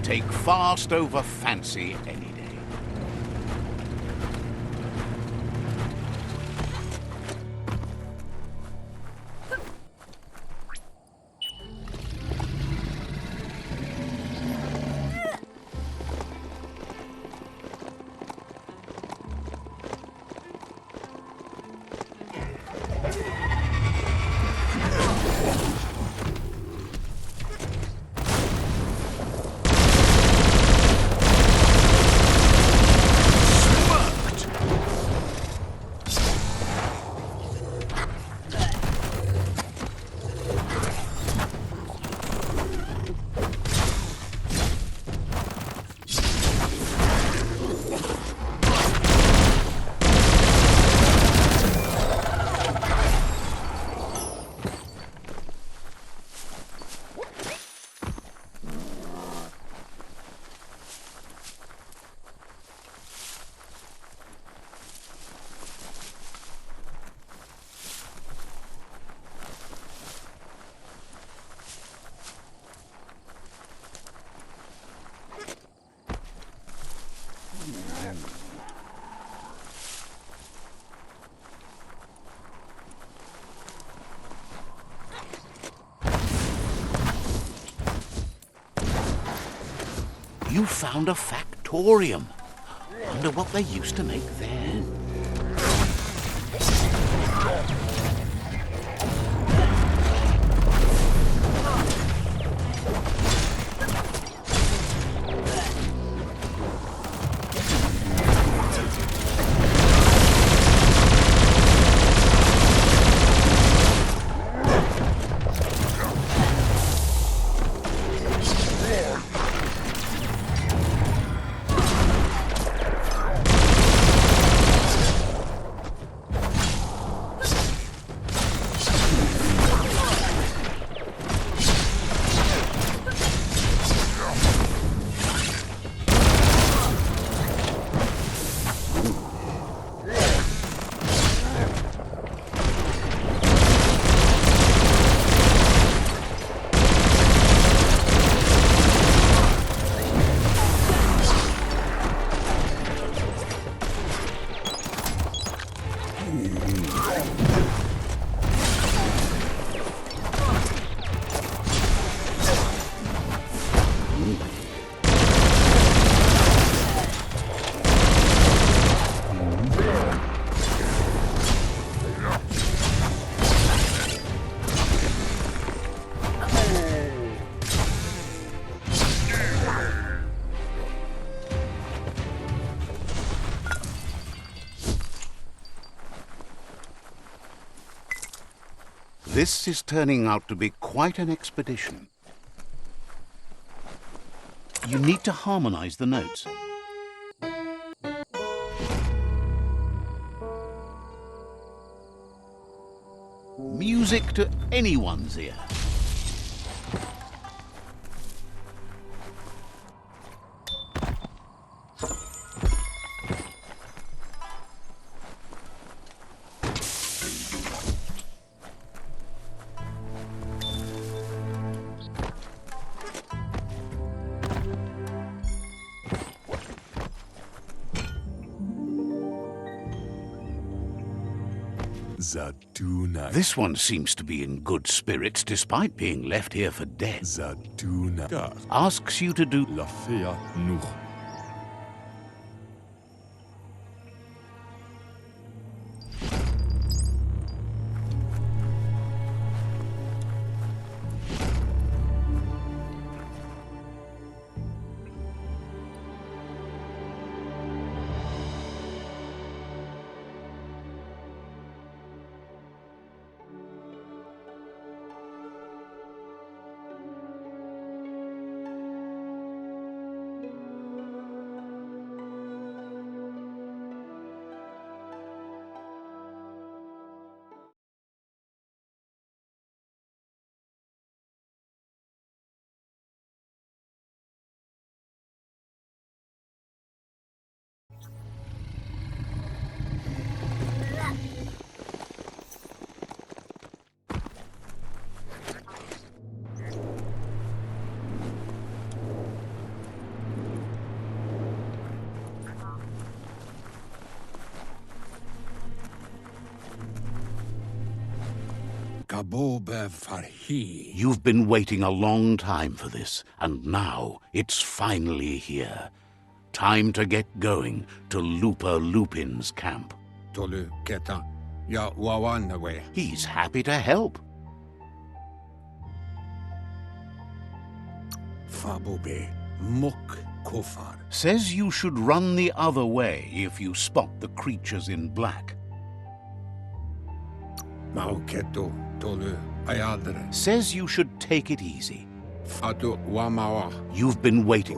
take fast over fancy any day. You found a factorium. Wonder what they used to make there. This is turning out to be quite an expedition. You need to harmonize the notes. Music to anyone's ear. This one seems to be in good spirits despite being left here for dead. Asks you to do You've been waiting a long time for this, and now it's finally here. Time to get going to Looper Lupin's camp. He's happy to help. Says you should run the other way if you spot the creatures in black. Says you should take it easy. You've been waiting.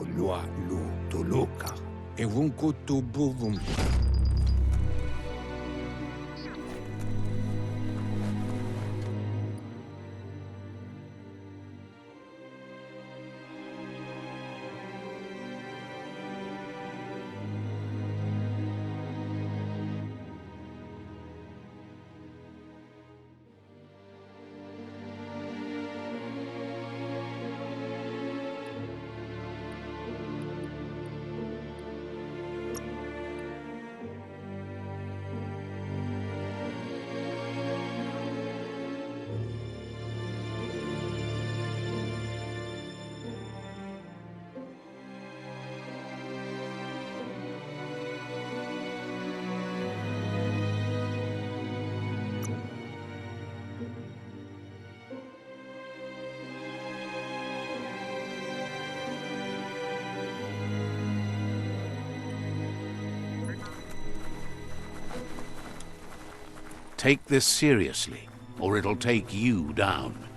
Take this seriously, or it'll take you down.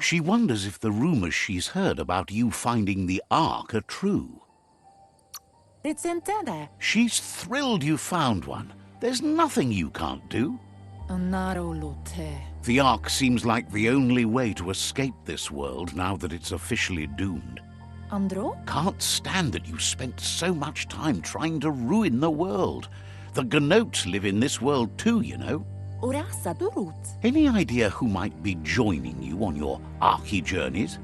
She wonders if the rumors she's heard about you finding the Ark are true. She's thrilled you found one. There's nothing you can't do. The Ark seems like the only way to escape this world now that it's officially doomed. Can't stand that you spent so much time trying to ruin the world. The Gnotes live in this world too, you know. Any idea who might be joining you on your Arky journeys?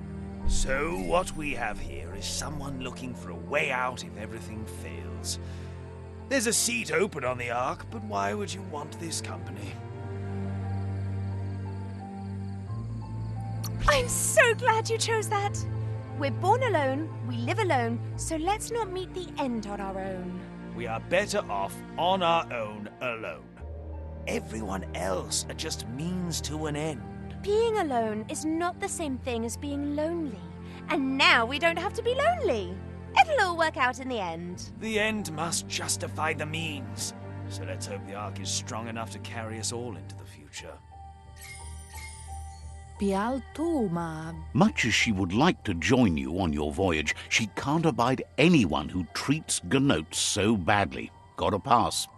So what we have here is someone looking for a way out if everything fails. There's a seat open on the Ark, but why would you want this company? I'm so glad you chose that. We're born alone, we live alone, so let's not meet the end on our own. We are better off on our own alone. Everyone else are just means to an end. Being alone is not the same thing as being lonely. And now we don't have to be lonely. It'll all work out in the end. The end must justify the means. So let's hope the Ark is strong enough to carry us all into the future. Much as she would like to join you on your voyage, she can't abide anyone who treats Gnotes so badly. Gotta pass.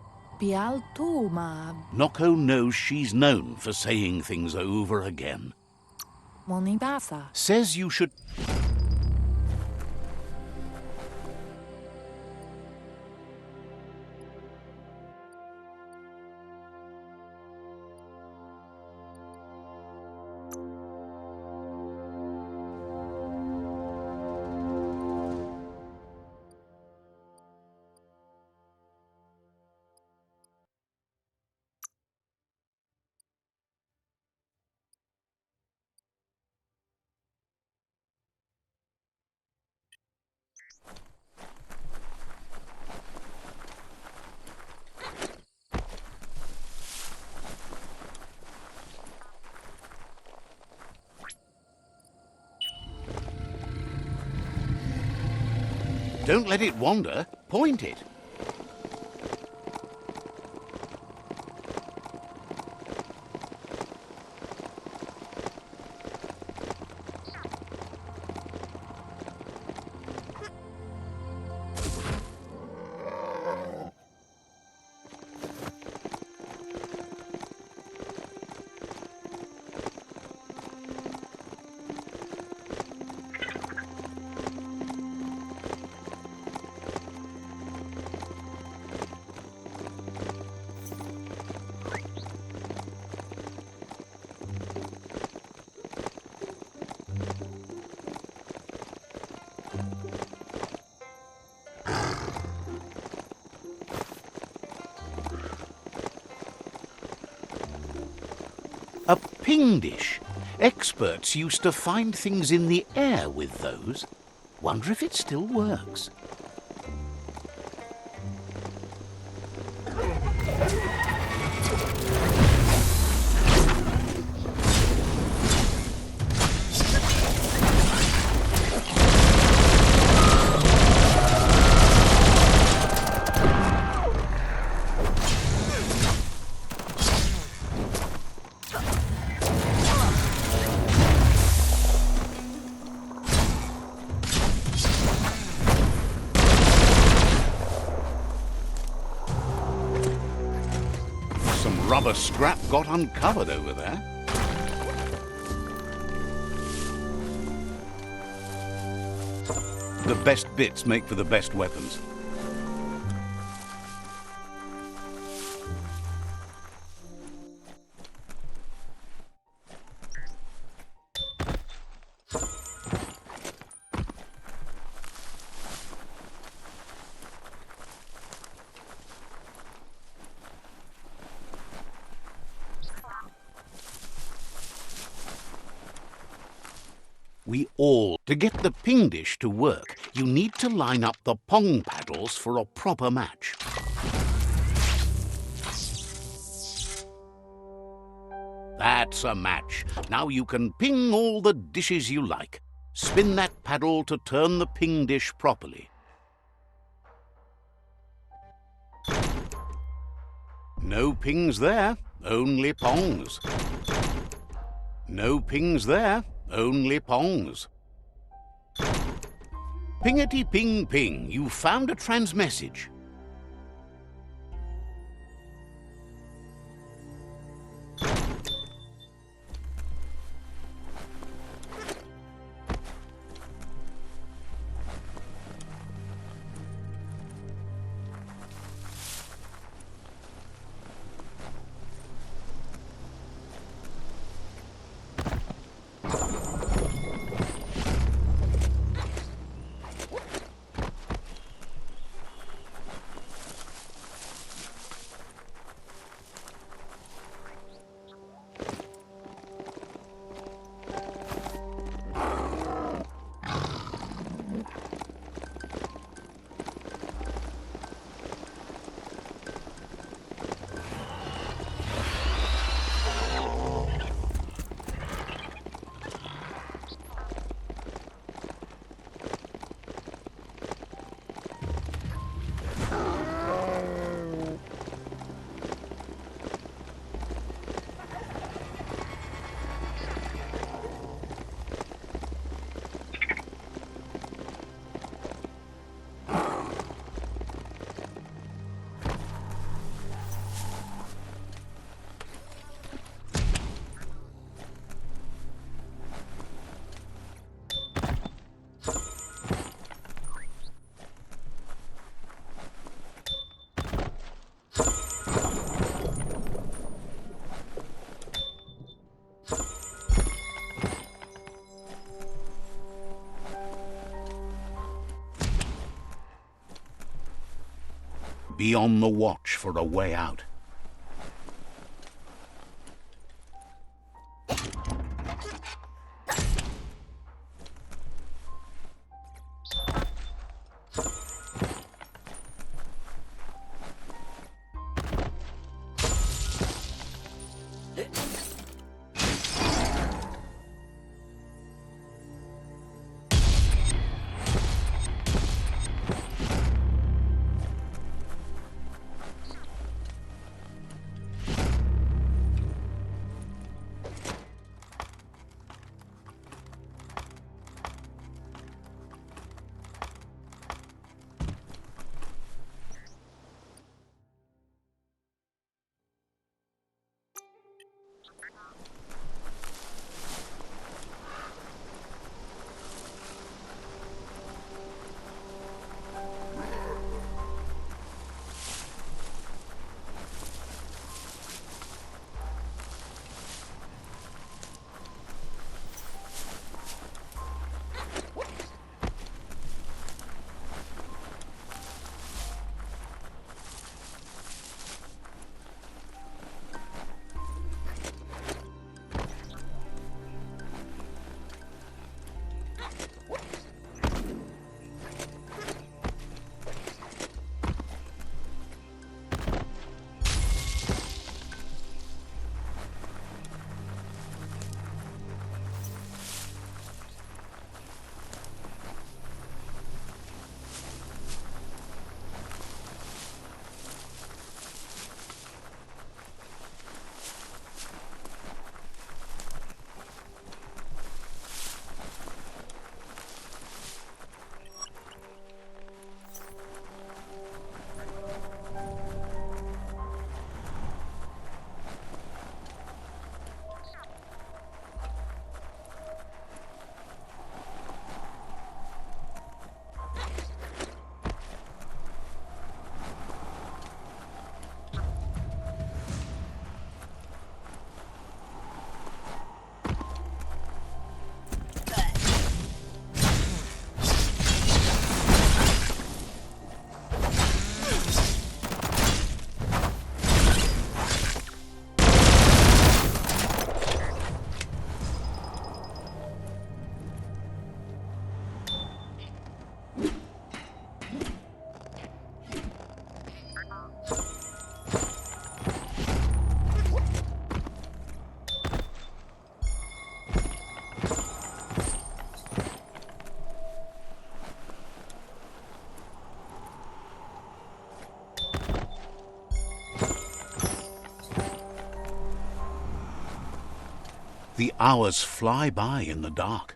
Noko knows she's known for saying things over again. Says you should... Don't let it wander. Point it. A ping dish. Experts used to find things in the air with those. Wonder if it still works. Rubber scrap got uncovered over there. The best bits make for the best weapons. To get the ping dish to work, you need to line up the pong paddles for a proper match. That's a match. Now you can ping all the dishes you like. Spin that paddle to turn the ping dish properly. No pings there, only pongs. No pings there, only pongs. Pingety ping ping, you found a transmessage. Be on the watch for a way out. The hours fly by in the dark.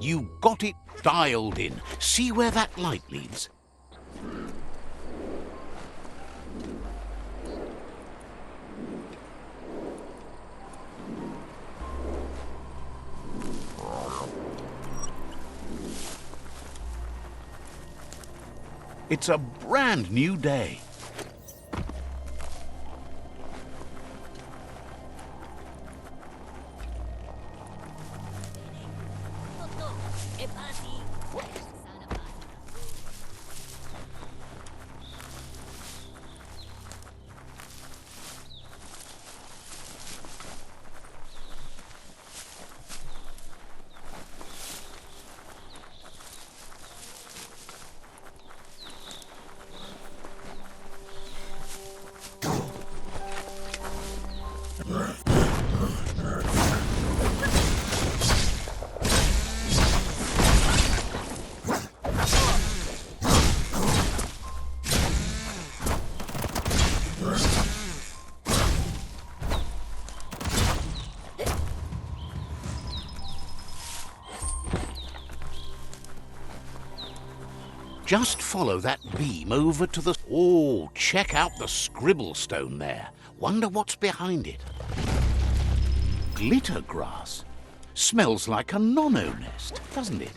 You got it dialed in. See where that light leads? It's a brand new day. Just follow that beam over to the... Oh, check out the scribble stone there. Wonder what's behind it. Glitter grass. Smells like a nonno nest, doesn't it?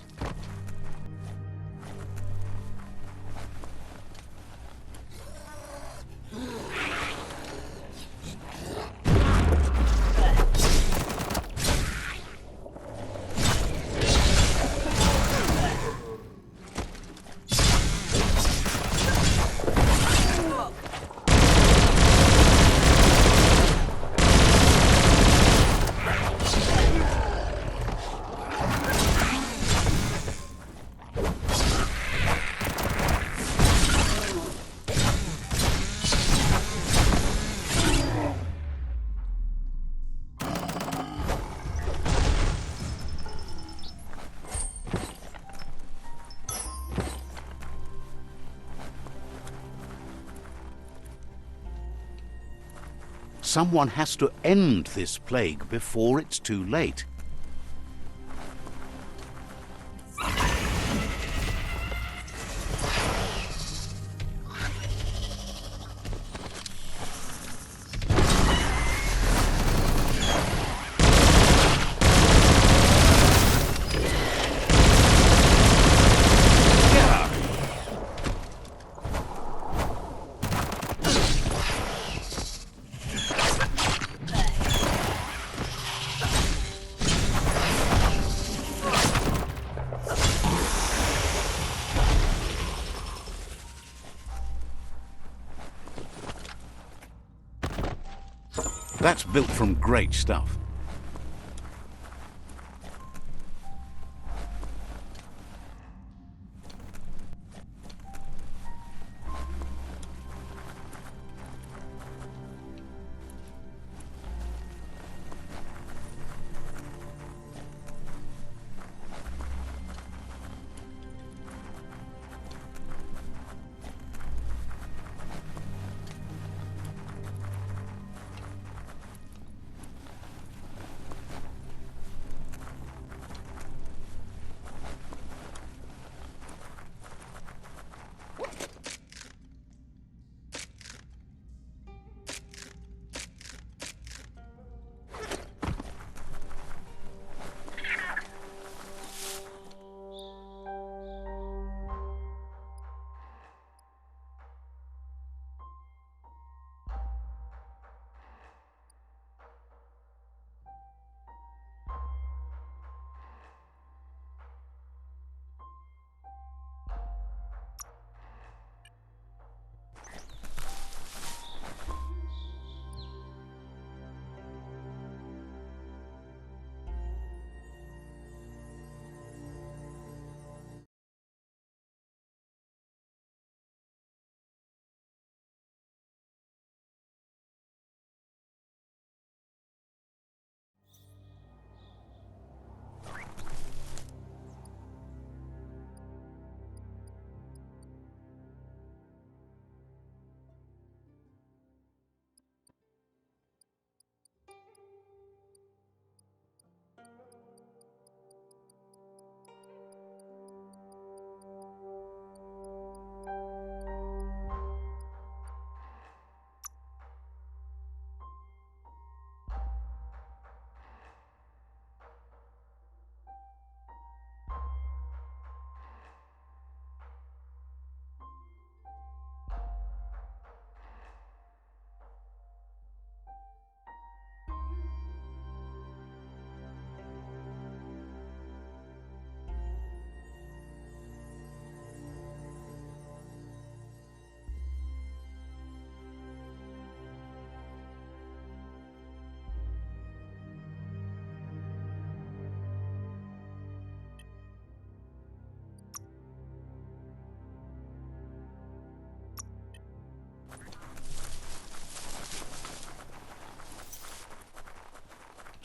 Someone has to end this plague before it's too late. That's built from great stuff.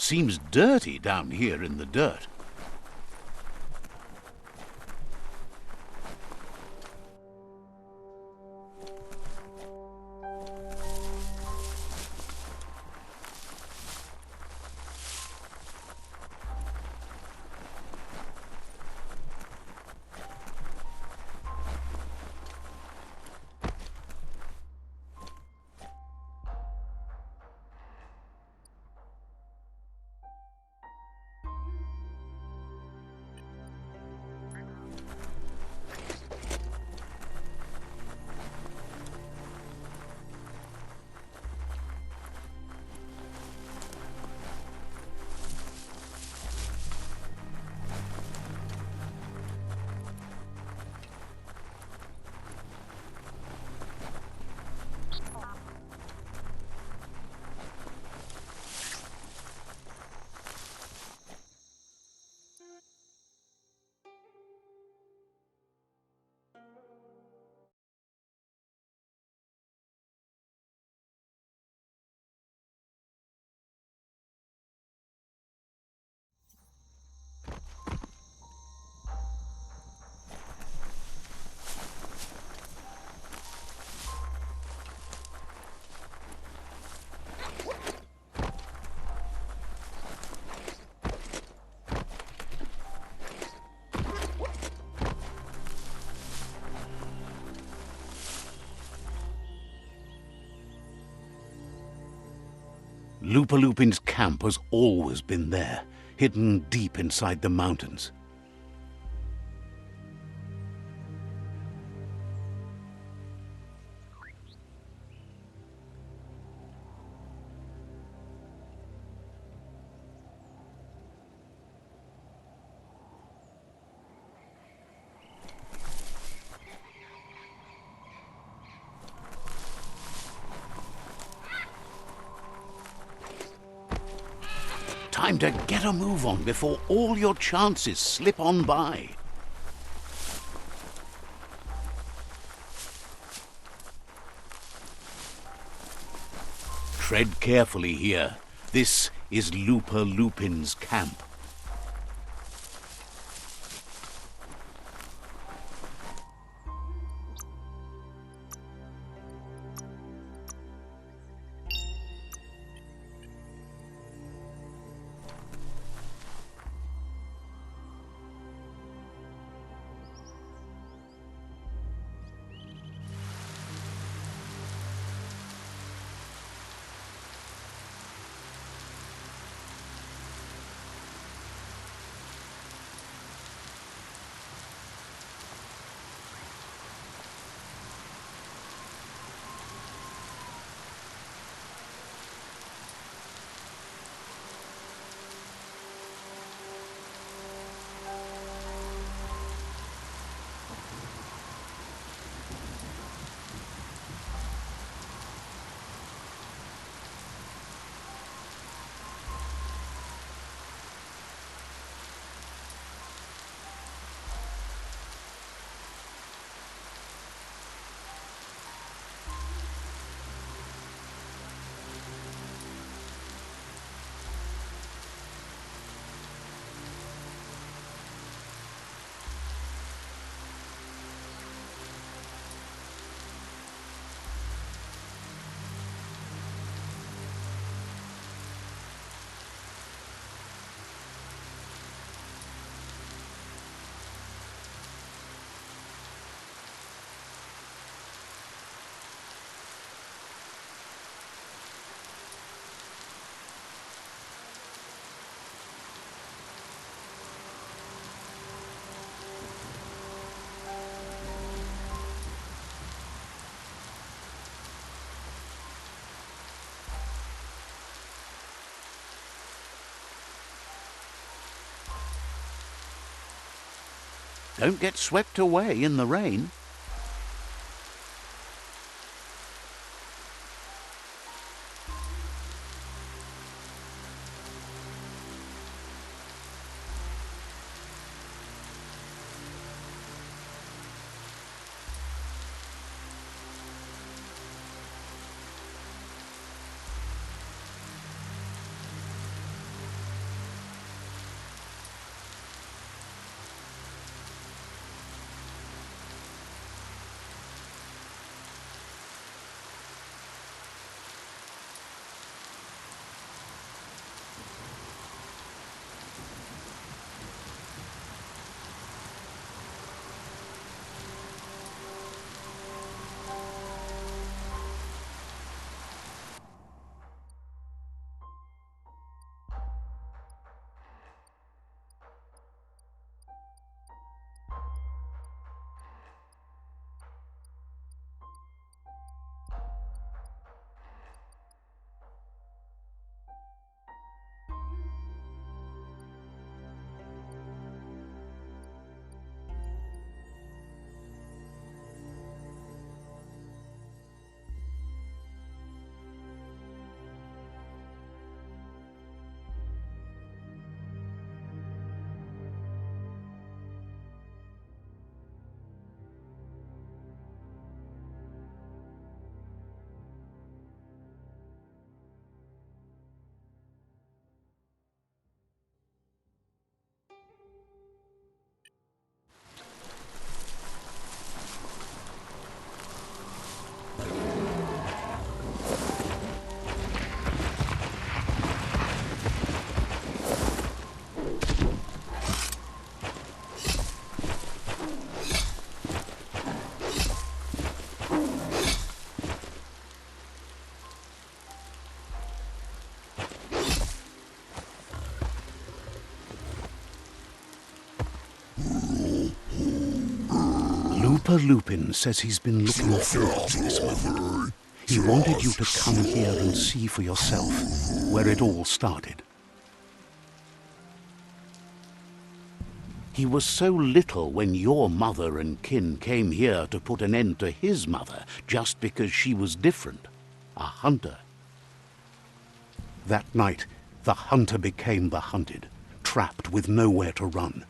Seems dirty down here in the dirt. Lupulupin's camp has always been there, hidden deep inside the mountains. Time to get a move on before all your chances slip on by. Tread carefully here. This is Looper Lupin's camp. Don't get swept away in the rain. Looper Lupin says he's been looking forward to this moment. He wanted you to come here and see for yourself where it all started. He was so little when your mother and kin came here to put an end to his mother just because she was different, a hunter. That night, The hunter became the hunted, trapped with nowhere to run.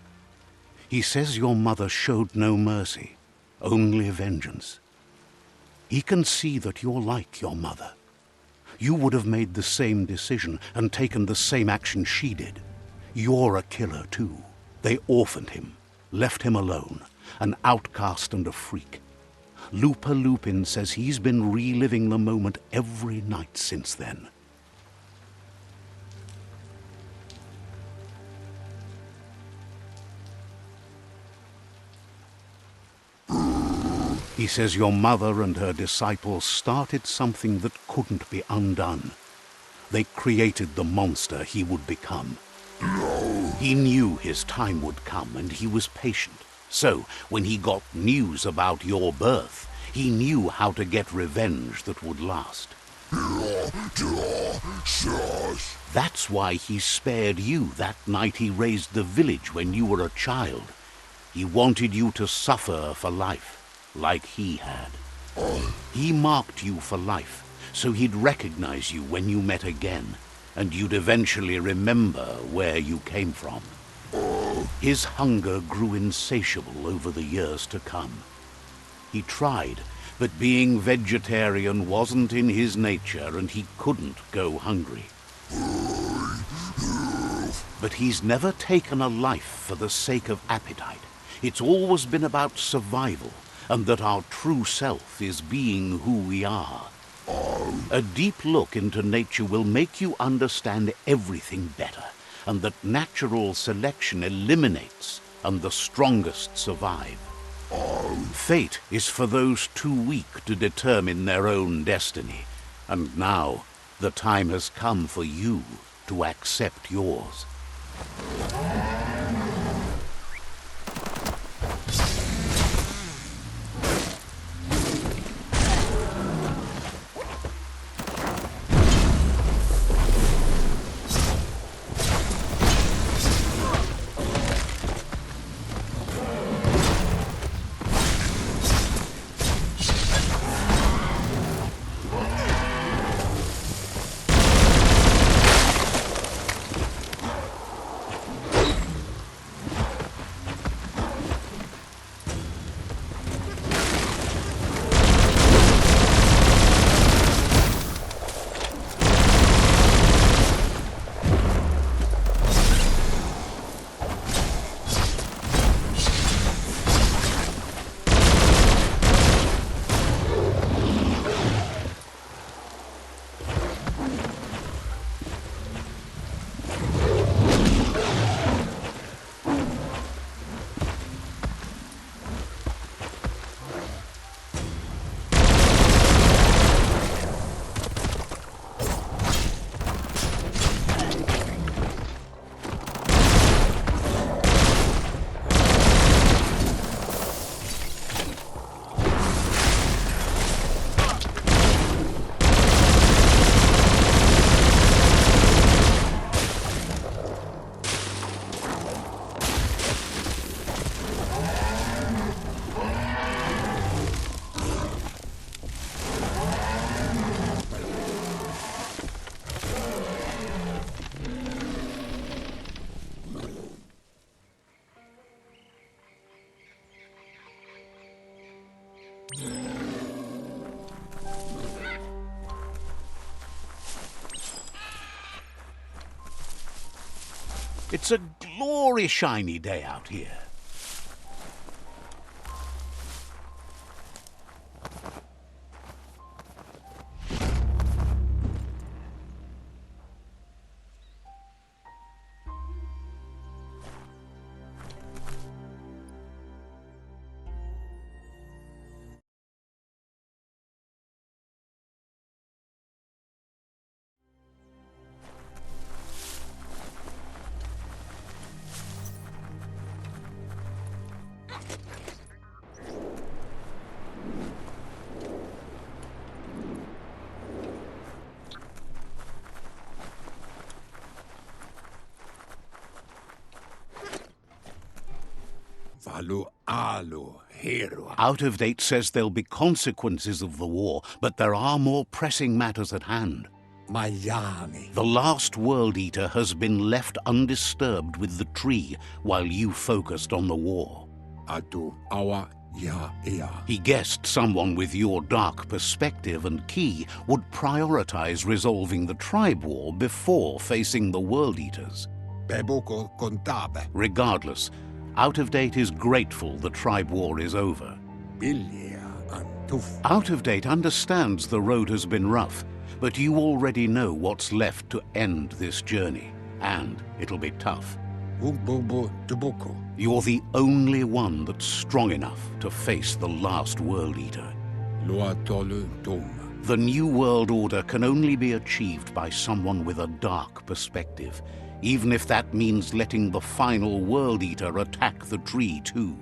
He says your mother showed no mercy, only vengeance. He can see that you're like your mother. You would have made the same decision and taken the same action she did. You're a killer too. They orphaned him, left him alone, an outcast and a freak. Looper Lupin says he's been reliving the moment every night since then. He says your mother and her disciples started something that couldn't be undone. They created the monster he would become. No. He knew his time would come, and he was patient. So, when he got news about your birth, he knew how to get revenge that would last. That's why he spared you that night he raised the village when you were a child. He wanted you to suffer for life. Like he had. He marked you for life, so he'd recognize you when you met again, and you'd eventually remember where you came from. His hunger grew insatiable over the years to come. He tried, but being vegetarian wasn't in his nature, and he couldn't go hungry. But he's never taken a life for the sake of appetite. It's always been about survival, and that our true self is being who we are. A deep look into nature will make you understand everything better, and that natural selection eliminates, and the strongest survive. Fate is for those too weak to determine their own destiny, and now the time has come for you to accept yours. It's a glory shiny day out here. Out of Date says there'll be consequences of the war, but there are more pressing matters at hand. Miami. The last World Eater has been left undisturbed with the tree while you focused on the war. Atu awa ya ia. He guessed someone with your dark perspective and key would prioritize resolving the tribe war before facing the World Eaters. Pebuko contabe. Regardless, Out of Date is grateful the tribe war is over. Bilia antuf. Out of Date understands the road has been rough, but you already know what's left to end this journey, and it'll be tough. Bubu tubuko. You're the only one that's strong enough to face the last World Eater. Lua tolu tum. The New World Order can only be achieved by someone with a dark perspective, even if that means letting the final World Eater attack the tree too.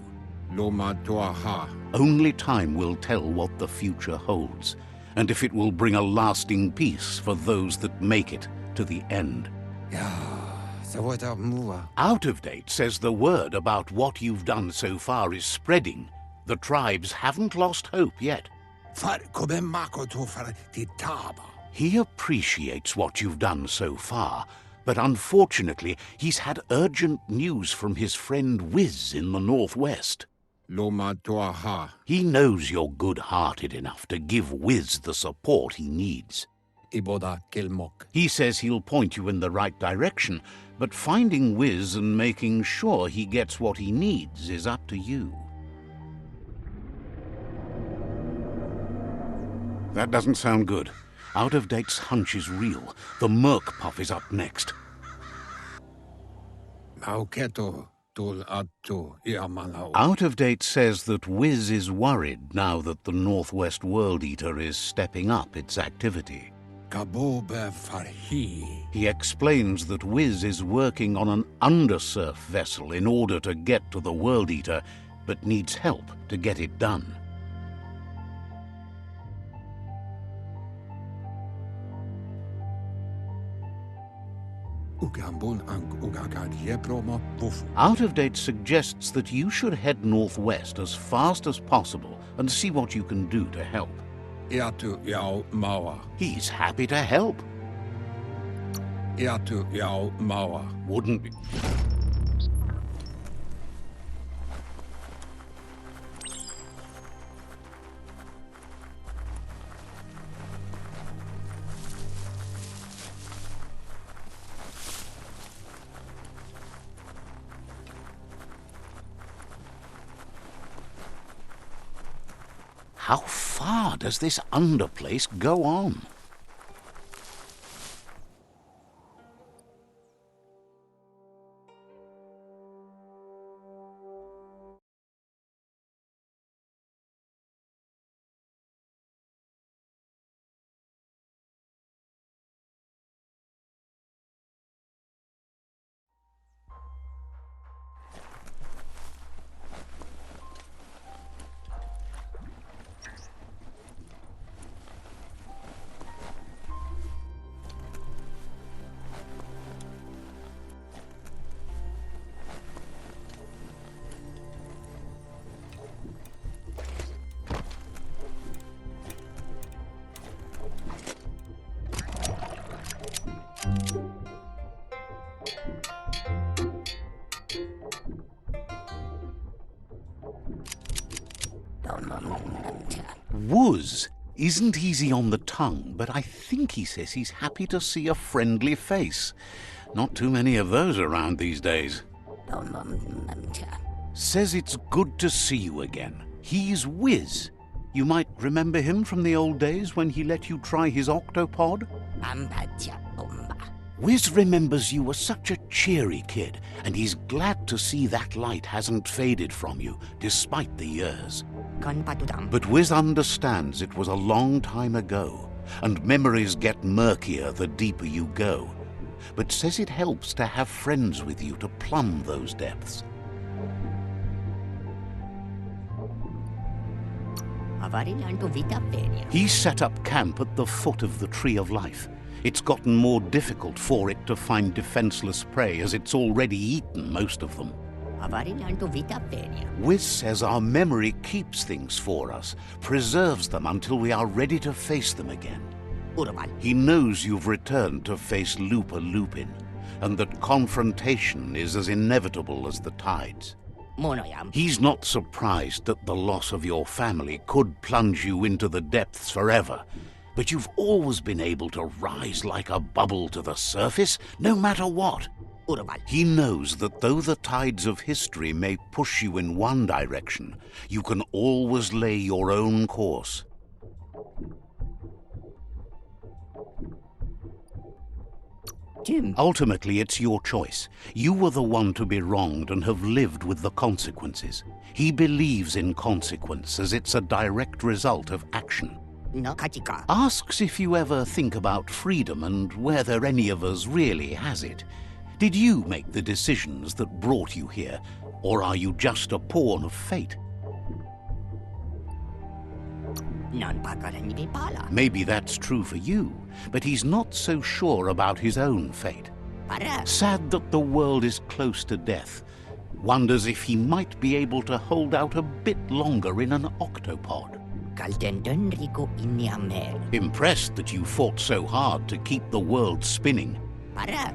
Loma tuaha. Only time will tell what the future holds, and if it will bring a lasting peace for those that make it to the end. Ya, sawata mua. Out of Date says the word about what you've done so far is spreading. The tribes haven't lost hope yet. Far kobe mako tu far titaba. He appreciates what you've done so far, but unfortunately he's had urgent news from his friend Wiz in the northwest. Loma tuaha. He knows you're good-hearted enough to give Wiz the support he needs. Iboda kelmok. He says he'll point you in the right direction, but finding Wiz and making sure he gets what he needs is up to you. That doesn't sound good. Out of Date's hunch is real. The Merc Puff is up next. Mauketo tul atu iamanau. Out of Date says that Wiz is worried now that the Northwest World Eater is stepping up its activity. Kabobe farhi. He explains that Wiz is working on an undersurf vessel in order to get to the World Eater, but needs help to get it done. Ugambun ang ugagad yepromo bufu. Out of Date suggests that you should head northwest as fast as possible and see what you can do to help. Iatu yao mawa. He's happy to help. Iatu yao mawa. Wouldn't be... How far does this underplace go on? Wooz isn't easy on the tongue, but I think he says he's happy to see a friendly face. Not too many of those around these days. Says it's good to see you again. He's Wiz. You might remember him from the old days when he let you try his octopod? Wiz remembers you were such a cheery kid, and he's glad to see that light hasn't faded from you, despite the years. But Wiz understands it was a long time ago, and memories get murkier the deeper you go, but says it helps to have friends with you to plumb those depths. He set up camp at the foot of the Tree of Life. It's gotten more difficult for it to find defenseless prey, as it's already eaten most of them. Wiz says our memory keeps things for us, preserves them until we are ready to face them again. He knows you've returned to face Lupa Lupin, and that confrontation is as inevitable as the tides. He's not surprised that the loss of your family could plunge you into the depths forever, but you've always been able to rise like a bubble to the surface, no matter what. He knows that though the tides of history may push you in one direction, you can always lay your own course. Ultimately, it's your choice. You were the one to be wronged and have lived with the consequences. He believes in consequence as it's a direct result of action. Asks if you ever think about freedom and whether any of us really has it. Did you make the decisions that brought you here, or are you just a pawn of fate? Maybe that's true for you, but he's not so sure about his own fate. Sad that the world is close to death. Wonders if he might be able to hold out a bit longer in an octopod. Impressed that you fought so hard to keep the world spinning.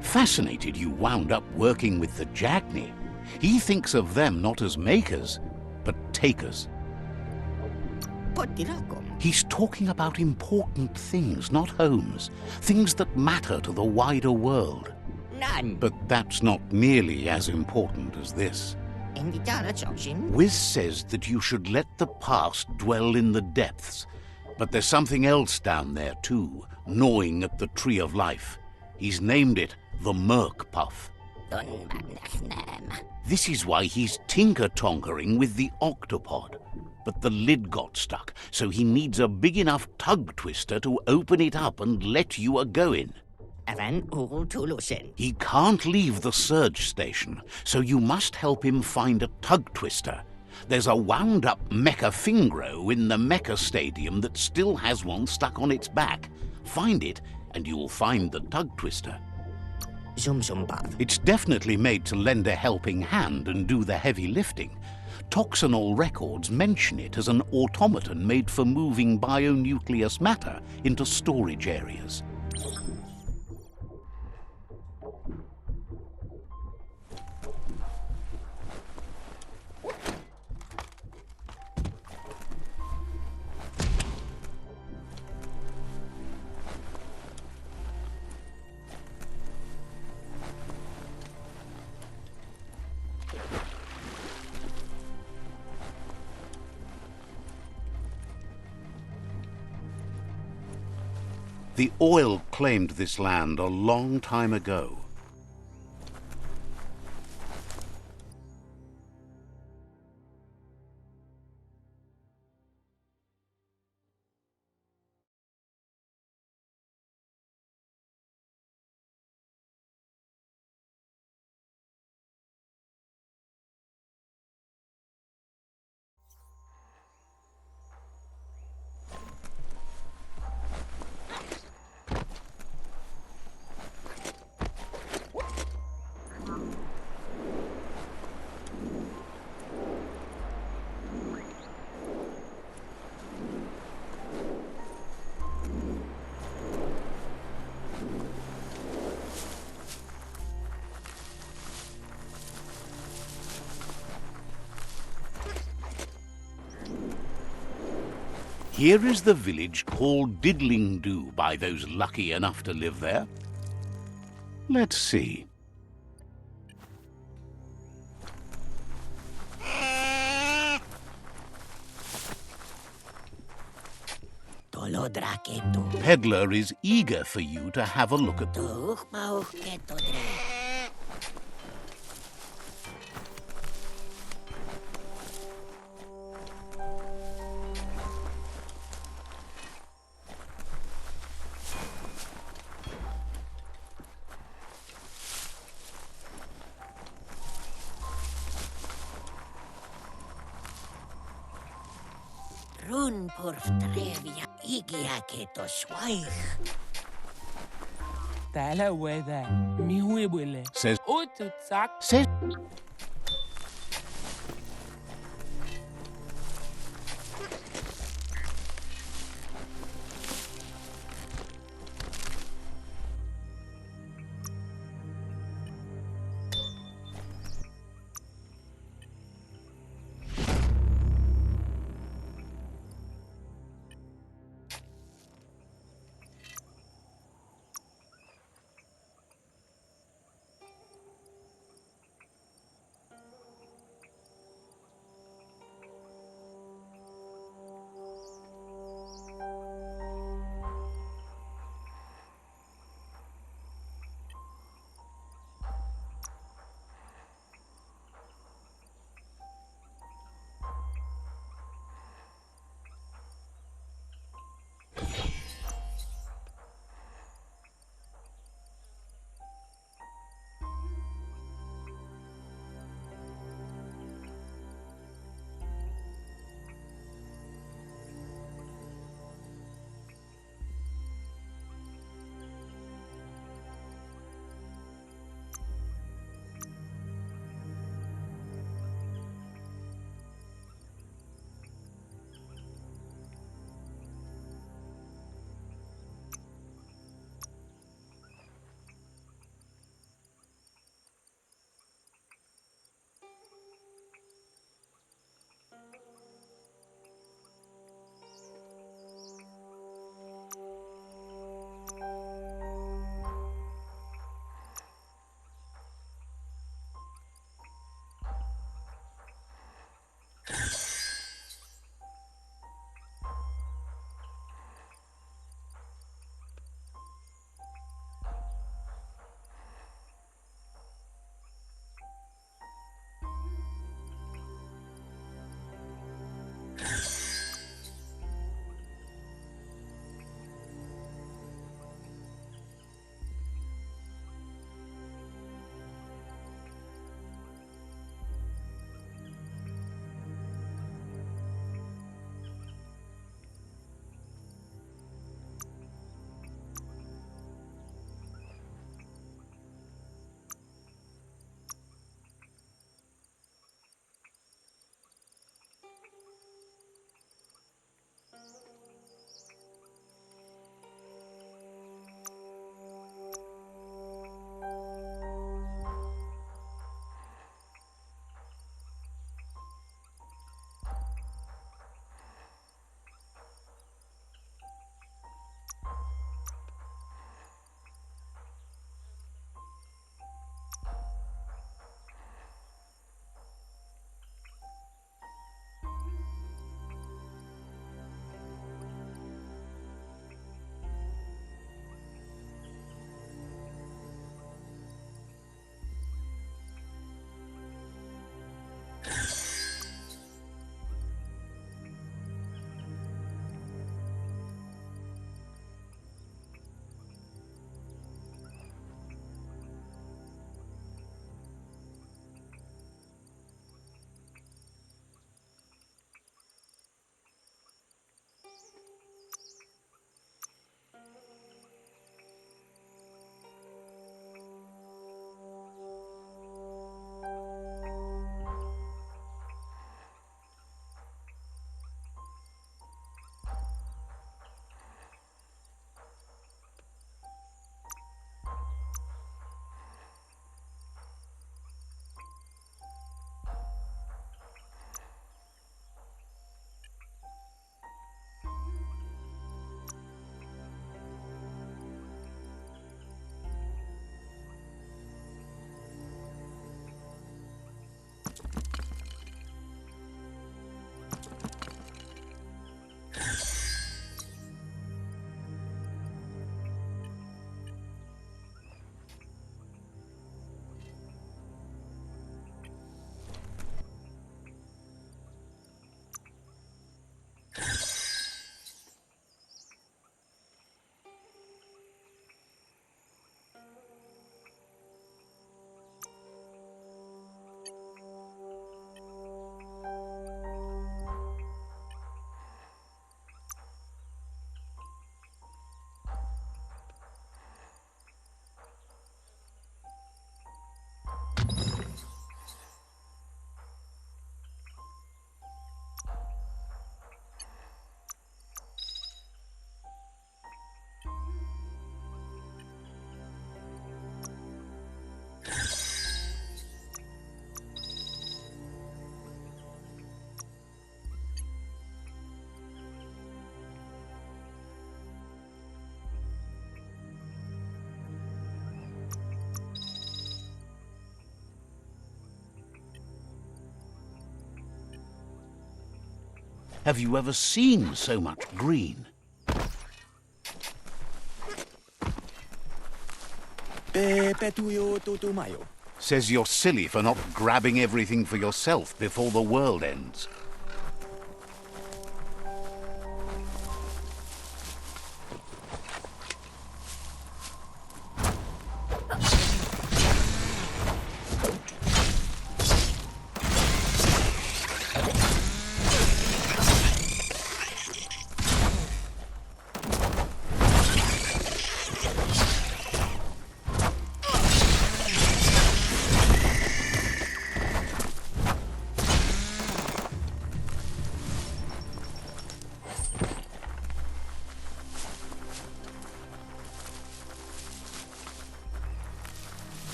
Fascinated you wound up working with the Jagni. He thinks of them not as makers, but takers. He's talking about important things, not homes. Things that matter to the wider world. But that's not nearly as important as this. Wiz says that you should let the past dwell in the depths. But there's something else down there too, gnawing at the Tree of Life. He's named it the Merc Puff. This is why he's tinker-tonkering with the octopod. But the lid got stuck, so he needs a big enough tug twister to open it up and let you a-go-in. He can't leave the surge station, so you must help him find a tug twister. There's a wound-up mecha Fingro in the mecha stadium that still has one stuck on its back. Find it, and you'll find the tug twister. It's definitely made to lend a helping hand and do the heavy lifting. Toxanol records mention it as an automaton made for moving bionucleus matter into storage areas. The oil claimed this land a long time ago. Here is the village called Diddlingdoo by those lucky enough to live there. Let's see. Peddler is eager for you to have a look at them. Says Have you ever seen so much green? Says you're silly for not grabbing everything for yourself before the world ends.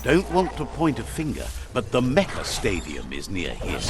Don't want to point a finger, but the Mecha Stadium is near here.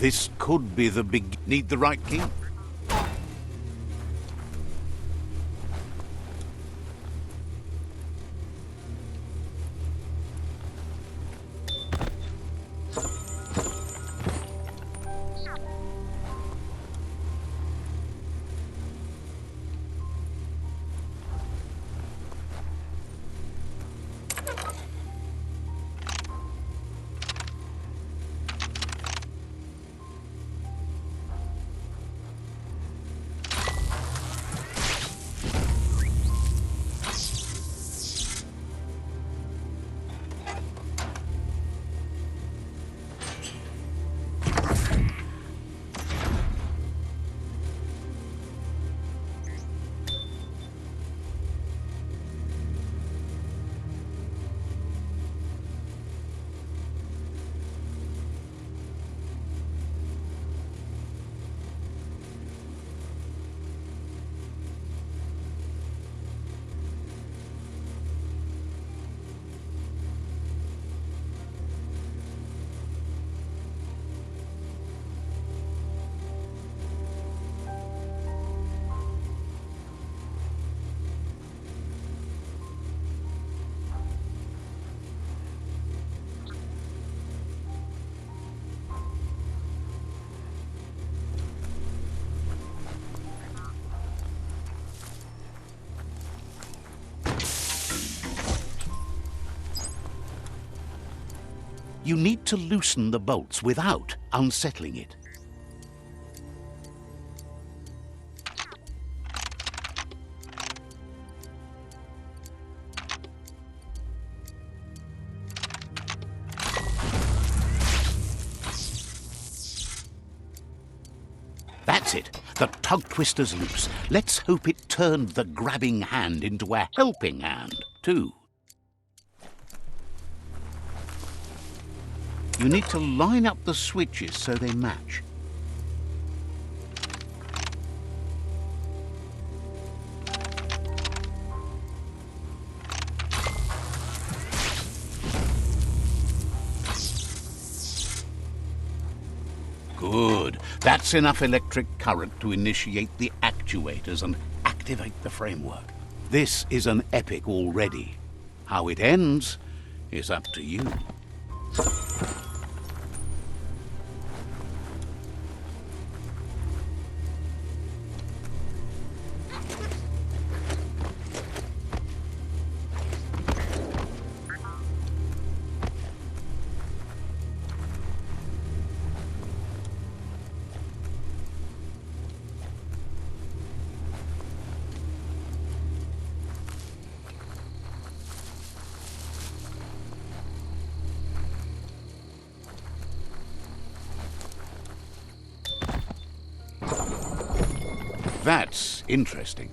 This could be the big... Need the right key? You need to loosen the bolts without unsettling it. That's it. The tug twister's loose. Let's hope it turned the grabbing hand into a helping hand, too. You need to line up the switches so they match. Good. That's enough electric current to initiate the actuators and activate the framework. This is an epic already. How it ends is up to you. that's interesting.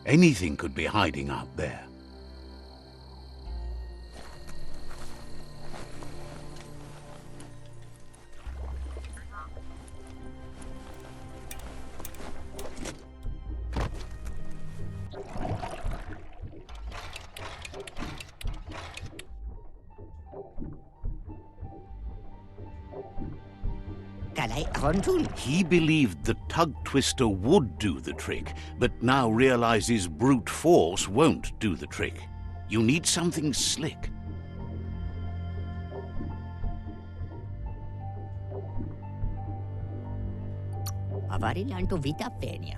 Anything could be hiding out there. He believed the tug twister would do the trick, but now realizes brute force won't do the trick. You need something slick.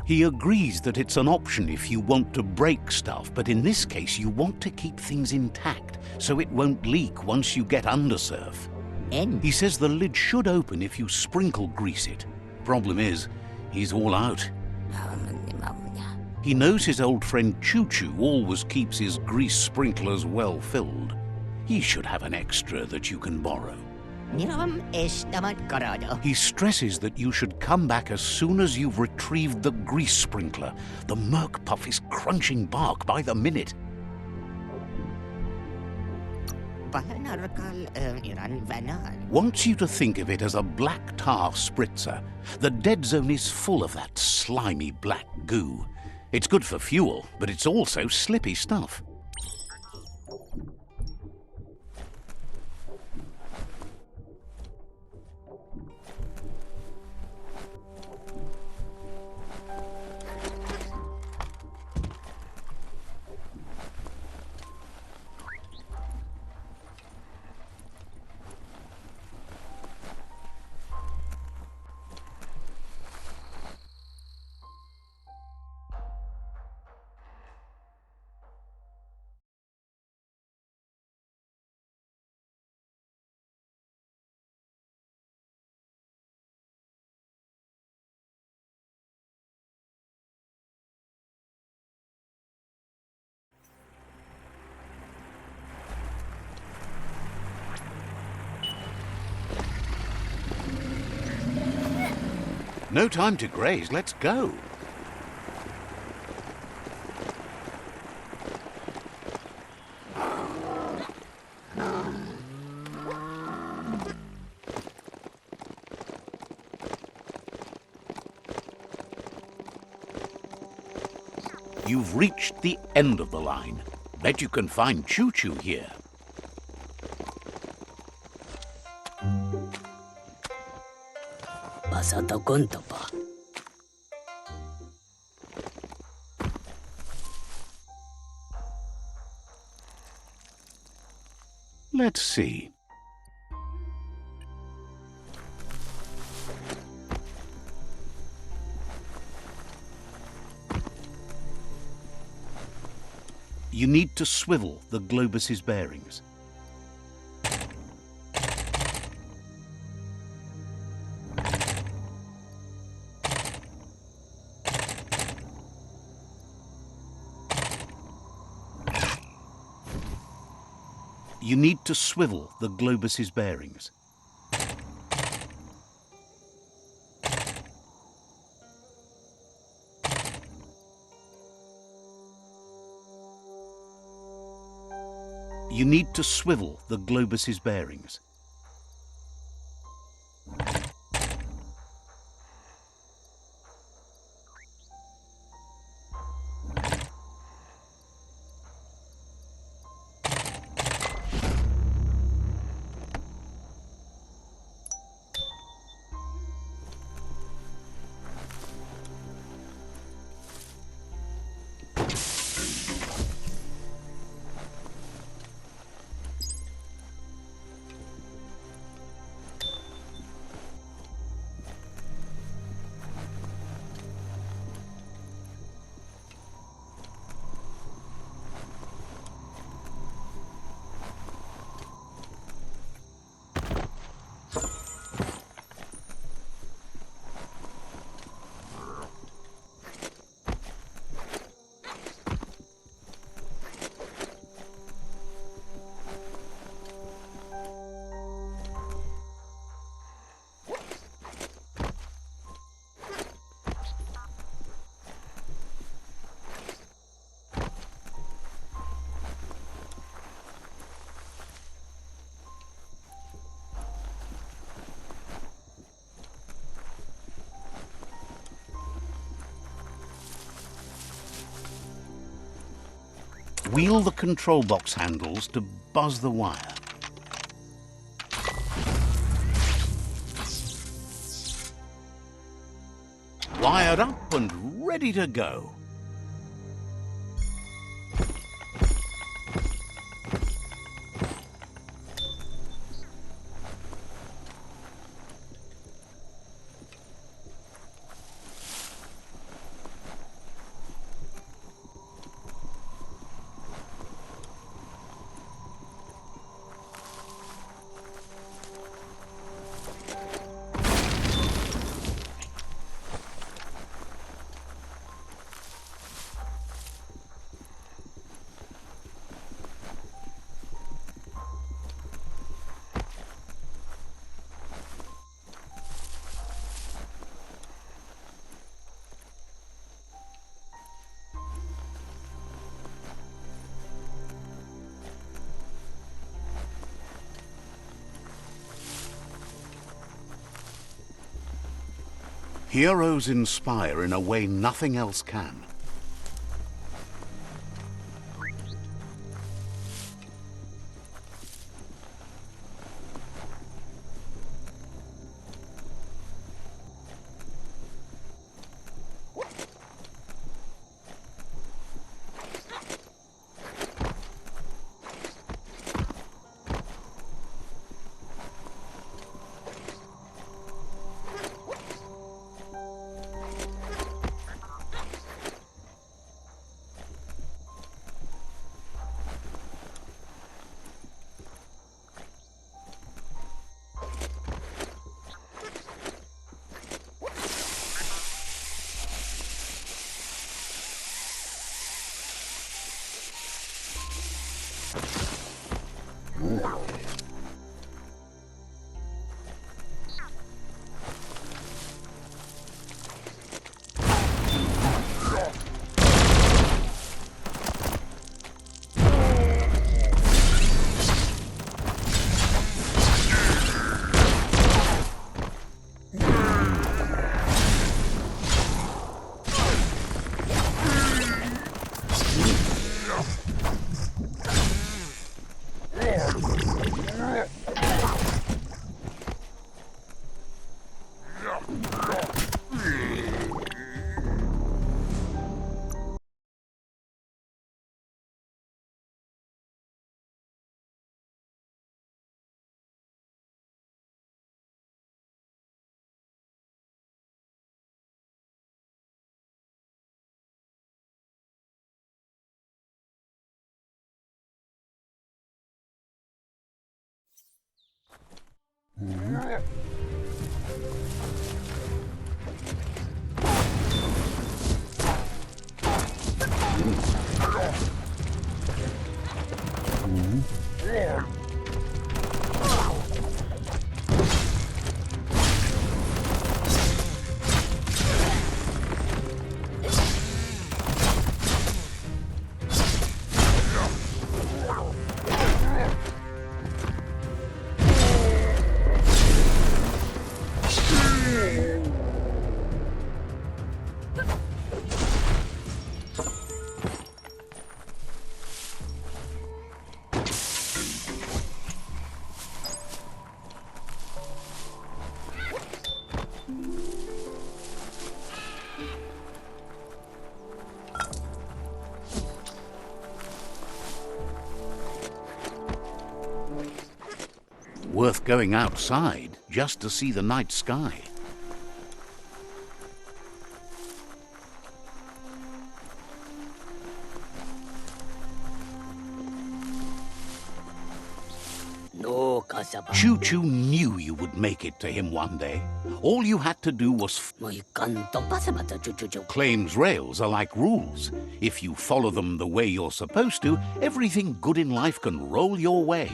He agrees that it's an option if you want to break stuff, but in this case you want to keep things intact, so it won't leak once you get undersurf. He says the lid should open if you sprinkle grease it. Problem is, he's all out. He knows his old friend Choo-Choo always keeps his grease sprinklers well filled. He should have an extra that you can borrow. He stresses that you should come back as soon as you've retrieved the grease sprinkler. The Merc Puff is crunching bark by the minute. Wants you to think of it as a black tar spritzer. The dead zone is full of that slimy black goo. It's good for fuel, but it's also slippy stuff. No time to graze, let's go. You've reached the end of the line. Bet you can find Choo-Choo here. Let's see. You need to swivel the globus's bearings. You need to swivel the globus's bearings. You need to swivel the globus's bearings. Wheel the control box handles to buzz the wire. Wired up and ready to go. Heroes inspire in a way nothing else can. going outside just to see the night sky. Fu-ture knew you would make it to him one day. All you had to do was claims rails are like rules. If you follow them the way you're supposed to, everything good in life can roll your way.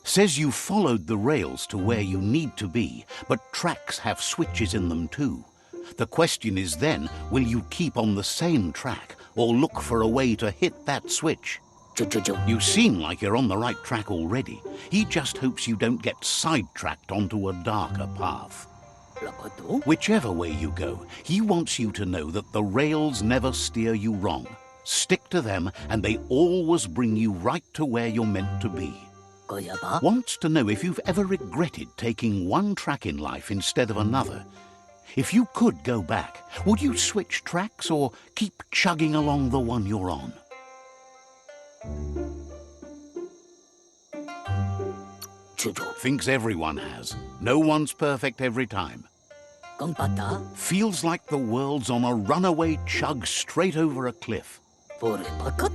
Says you followed the rails to where you need to be, but tracks have switches in them too. The question is then, will you keep on the same track or look for a way to hit that switch? You seem like you're on the right track already. He just hopes you don't get sidetracked onto a darker path. Whichever way you go, he wants you to know that the rails never steer you wrong. Stick to them and they always bring you right to where you're meant to be. Wants to know if you've ever regretted taking one track in life instead of another. If you could go back, would you switch tracks or keep chugging along the one you're on? Thinks everyone has. No one's perfect every time. Feels like the world's on a runaway chug straight over a cliff.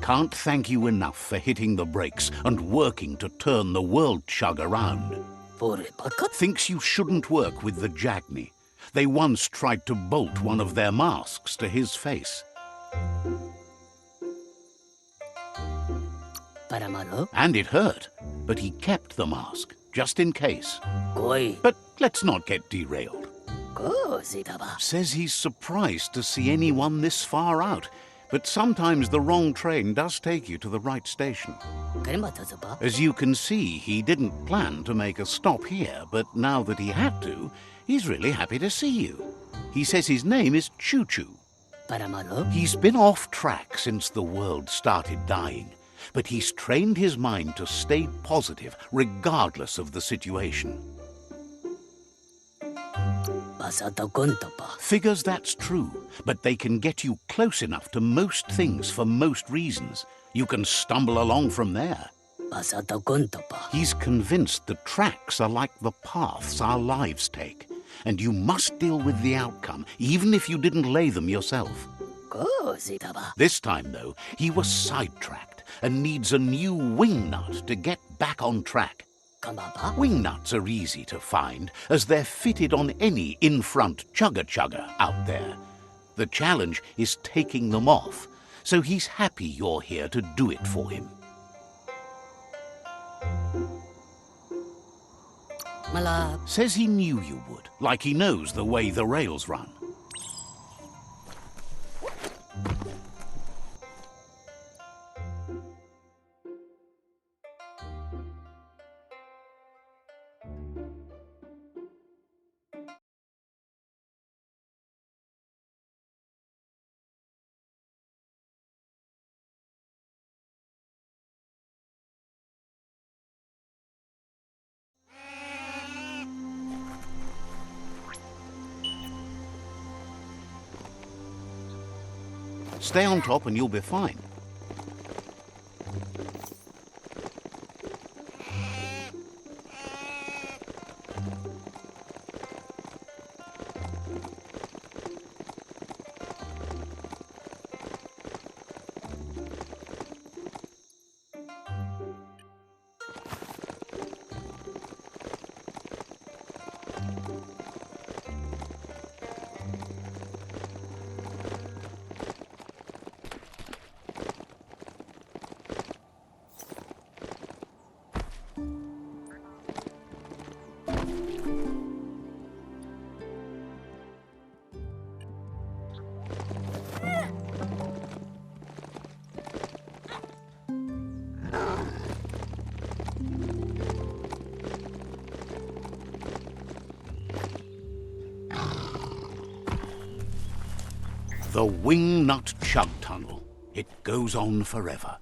Can't thank you enough for hitting the brakes and working to turn the world chug around. Thinks you shouldn't work with the Jagni. They once tried to bolt one of their masks to his face. And it hurt, but he kept the mask, just in case. But let's not get derailed. Says he's surprised to see anyone this far out, but sometimes the wrong train does take you to the right station. As you can see, he didn't plan to make a stop here, but now that he had to, he's really happy to see you. He says his name is Fu-ture. He's been off track since the world started dying, but he's trained his mind to stay positive regardless of the situation. Figures that's true, but they can get you close enough to most things for most reasons. You can stumble along from there. He's convinced the tracks are like the paths our lives take, and you must deal with the outcome, even if you didn't lay them yourself. This time, though, he was sidetracked and needs a new wing nut to get back on track. Wing nuts are easy to find, as they're fitted on any in-front chugger-chugger out there. The challenge is taking them off, so he's happy you're here to do it for him. Says he knew you would, like he knows the way the rails run. Stay on top and you'll be fine. The Wing Nut Chug Tunnel. It goes on forever.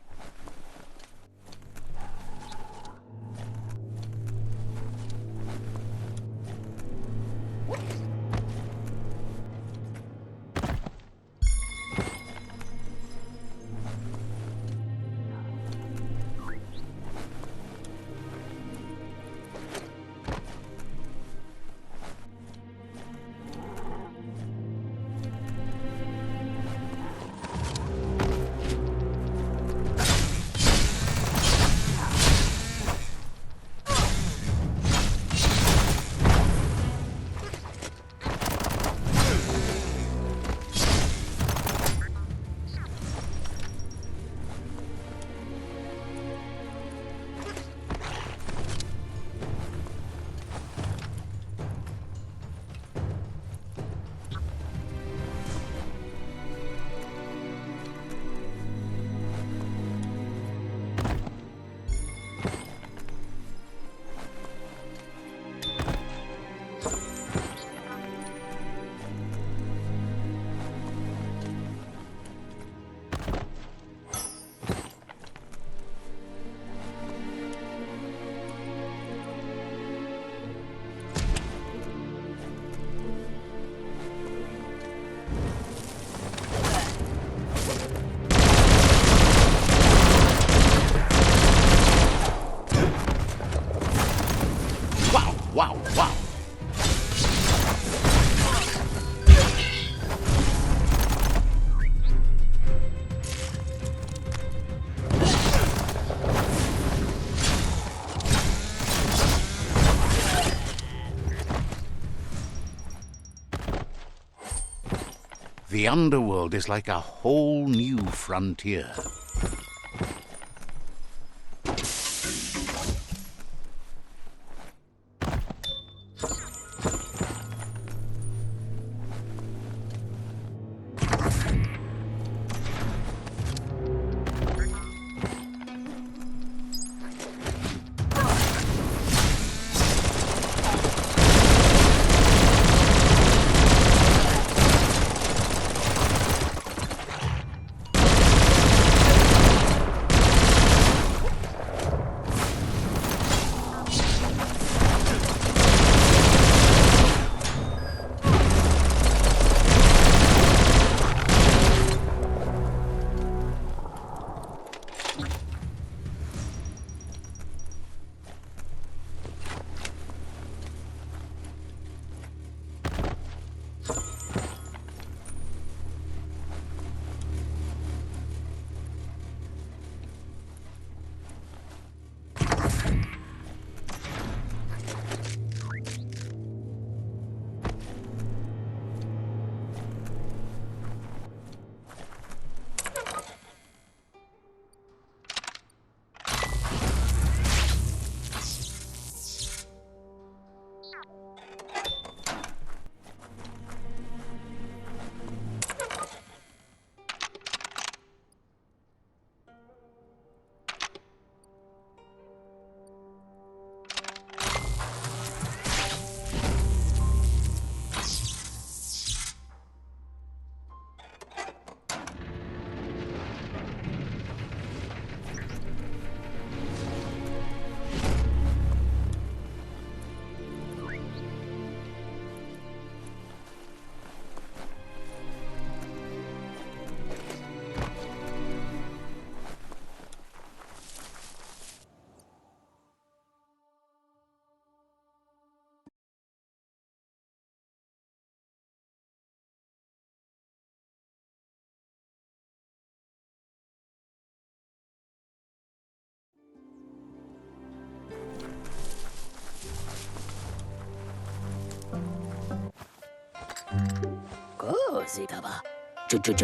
The underworld is like a whole new frontier.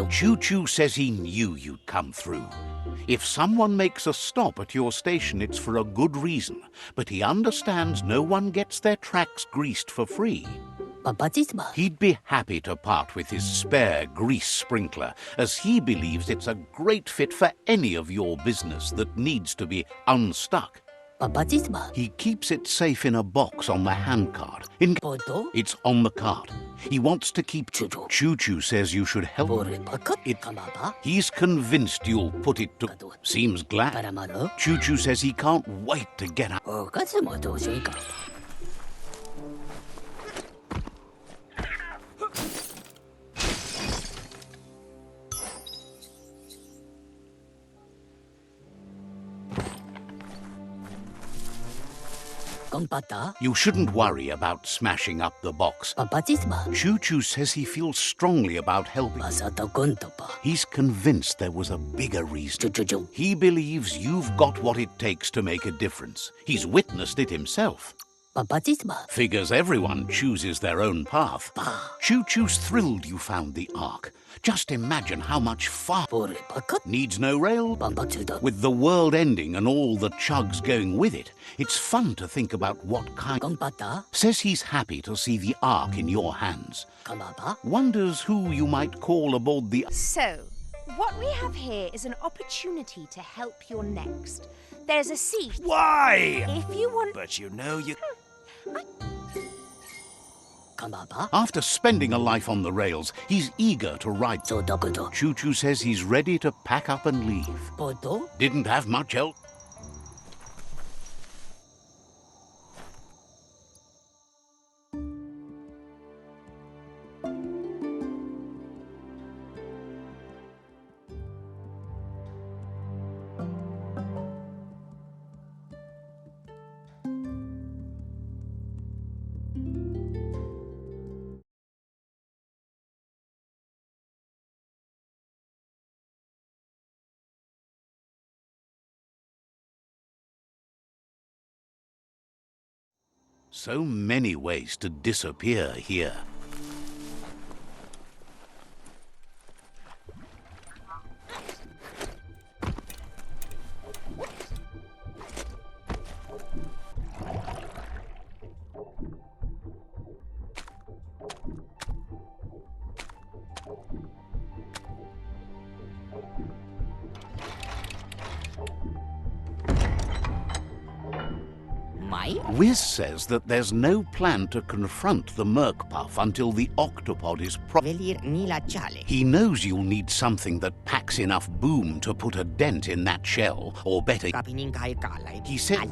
Choo-choo says he knew you'd come through. If someone makes a stop at your station, it's for a good reason, but he understands no one gets their tracks greased for free. He'd be happy to part with his spare grease sprinkler, as he believes it's a great fit for any of your business that needs to be unstuck. He keeps it safe in a box on the handcart. It's on the cart. He wants to keep... Choo-choo says you should help it. He's convinced you'll put it to... Seems glad. Choo-choo says he can't wait to get out. You shouldn't worry about smashing up the box. Choo-choo says he feels strongly about helping. He's convinced there was a bigger reason. He believes you've got what it takes to make a difference. He's witnessed it himself. Figures everyone chooses their own path. Choo-choo's thrilled you found the Ark. Just imagine how much fun. Needs no rail. With the world ending and all the chugs going with it, it's fun to think about what kind. Says he's happy to see the Ark in your hands. Wonders who you might call aboard the... So, what we have here is an opportunity to help your next. There's a seat. Why? If you want... But you know you... After spending a life on the rails, he's eager to ride. Choo-choo says he's ready to pack up and leave. Didn't have much else. So many ways to disappear here. Wiz says that there's no plan to confront the Merc-Puff until the octopod is He knows you'll need something that packs enough boom to put a dent in that shell, or better, he said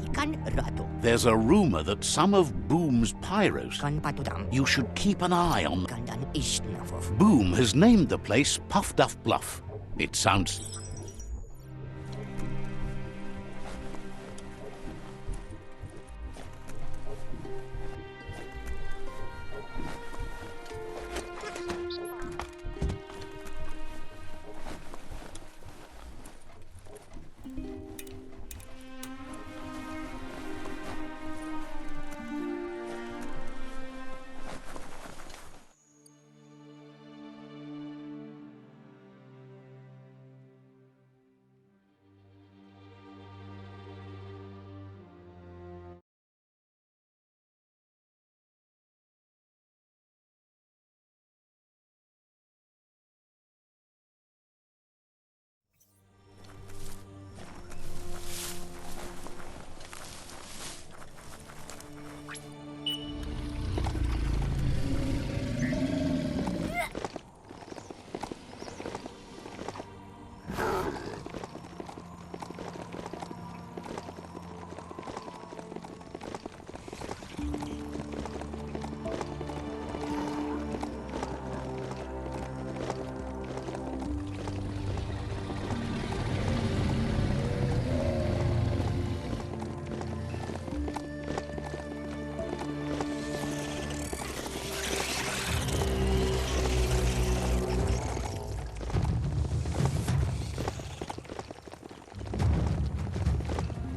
there's a rumor that some of Boom's pyros. You should keep an eye on them. Boom has named the place Puff Duff Bluff. It sounds...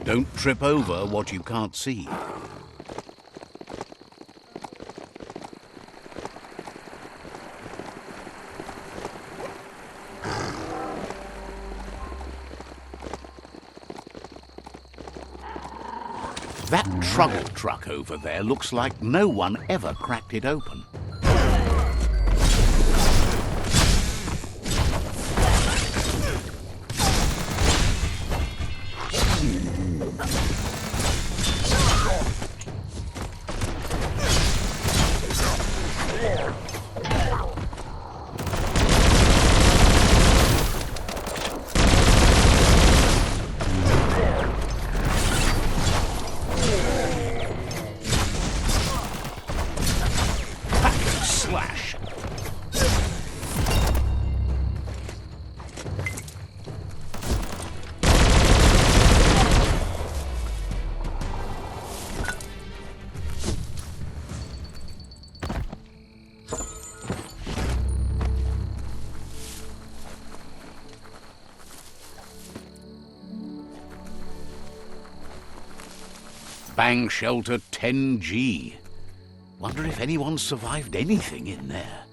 Don't trip over what you can't see. That trouble truck over there looks like no one ever cracked it open. Bang Shelter 10G. Wonder if anyone survived anything in there.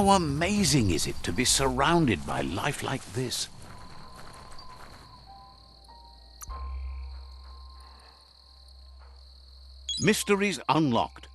How amazing is it to be surrounded by life like this? Mysteries unlocked.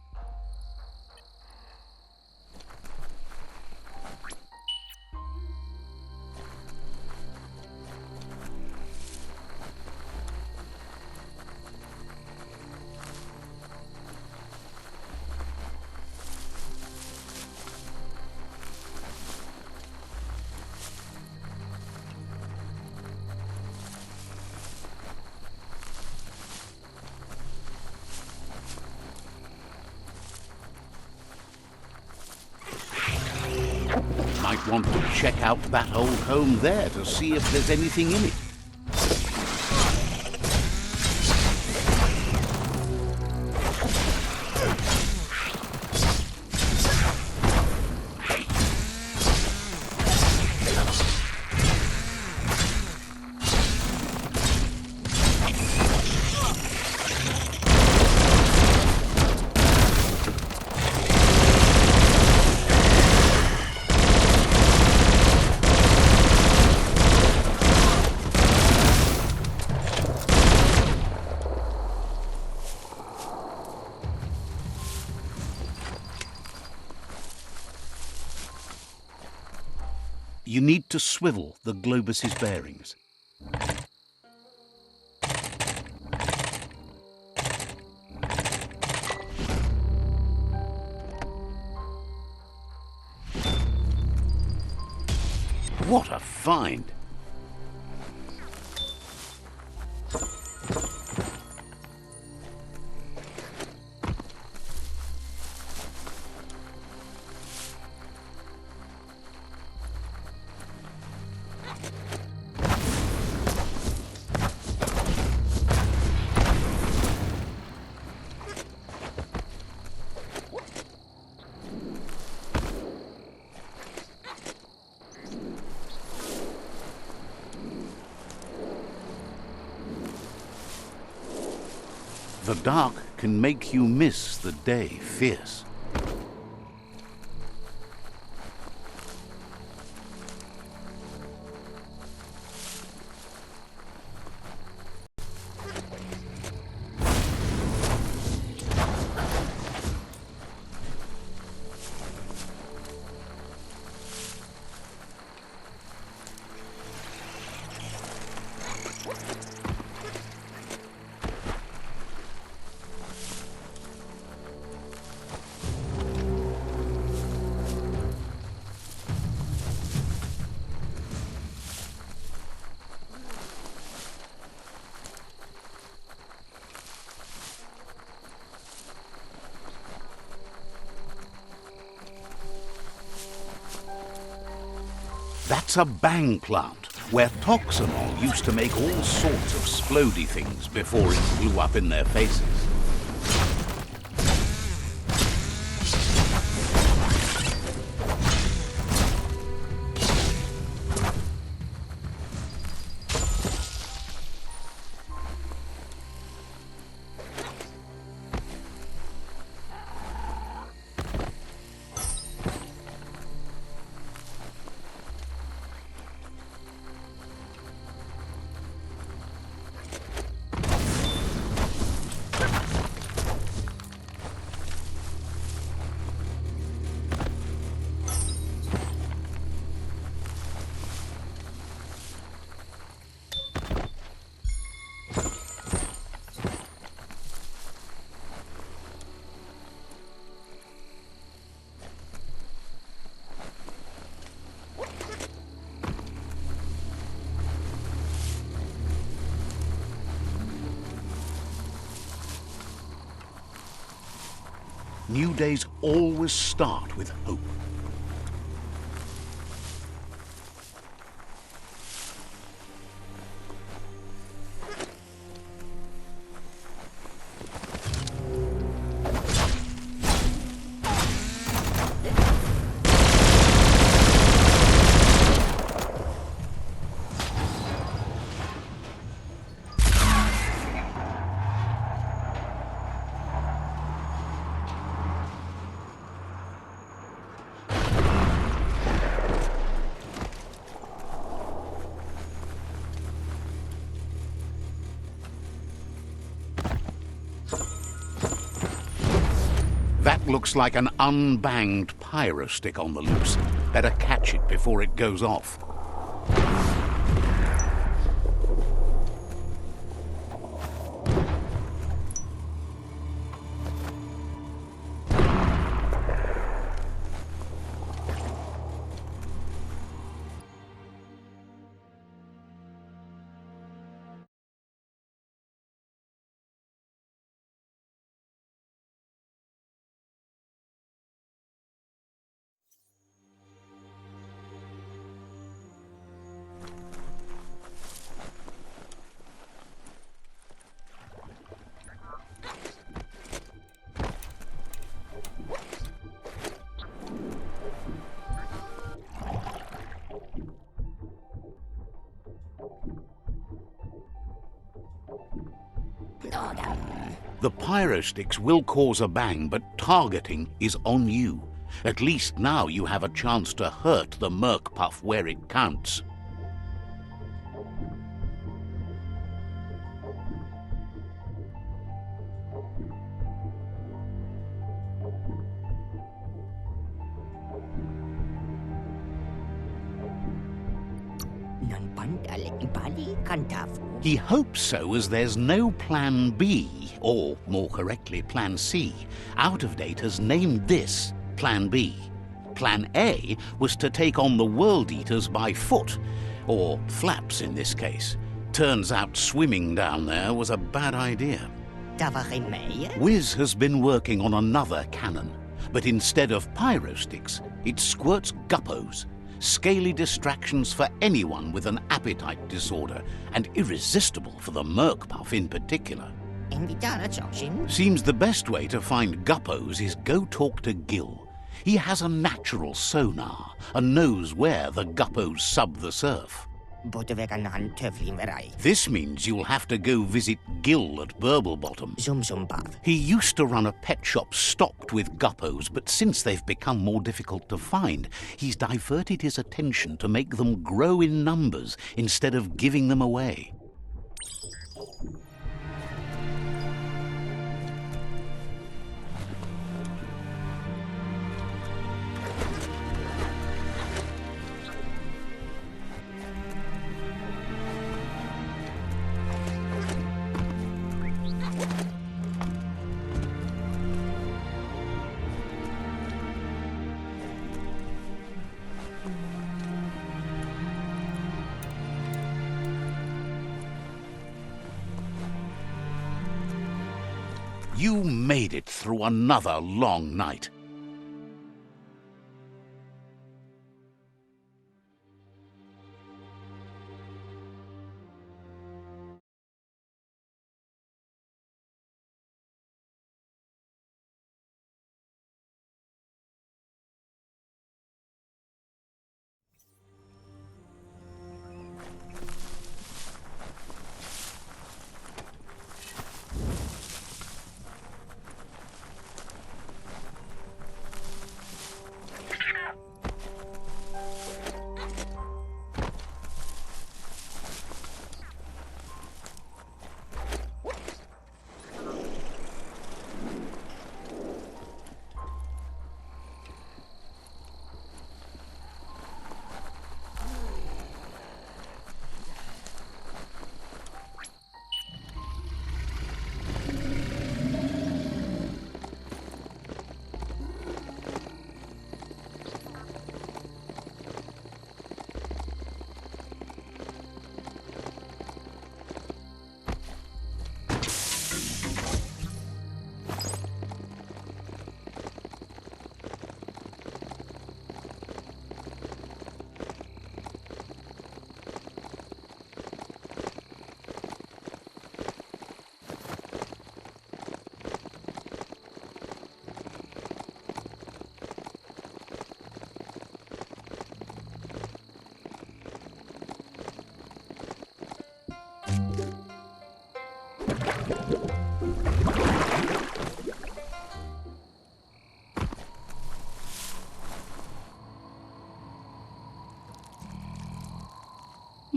Might want to check out that old home there to see if there's anything in it. You need to swivel the globus's bearings. What a find! The dark can make you miss the day fierce. That's a bang plant, where Toxanol used to make all sorts of splody things before it blew up in their faces. New days always start with hope. Looks like an unbanged pyro stick on the loose. Better catch it before it goes off. The pyro sticks will cause a bang, but targeting is on you. At least now you have a chance to hurt the merc puff where it counts. He hopes so, as there's no Plan B, or more correctly, Plan C. Out of Date has named this Plan B. Plan A was to take on the World Eaters by foot, or flaps in this case. Turns out swimming down there was a bad idea. Wiz has been working on another cannon, but instead of pyro sticks, it squirts guppos. Scaly distractions for anyone with an appetite disorder, and irresistible for the merc puff in particular. Seems the best way to find guppos is go talk to Gil. He has a natural sonar and knows where the guppos sub the surf. This means you'll have to go visit Gil at Burblebottom. He used to run a pet shop stocked with guppos, but since they've become more difficult to find, he's diverted his attention to make them grow in numbers instead of giving them away. You made it through another long night.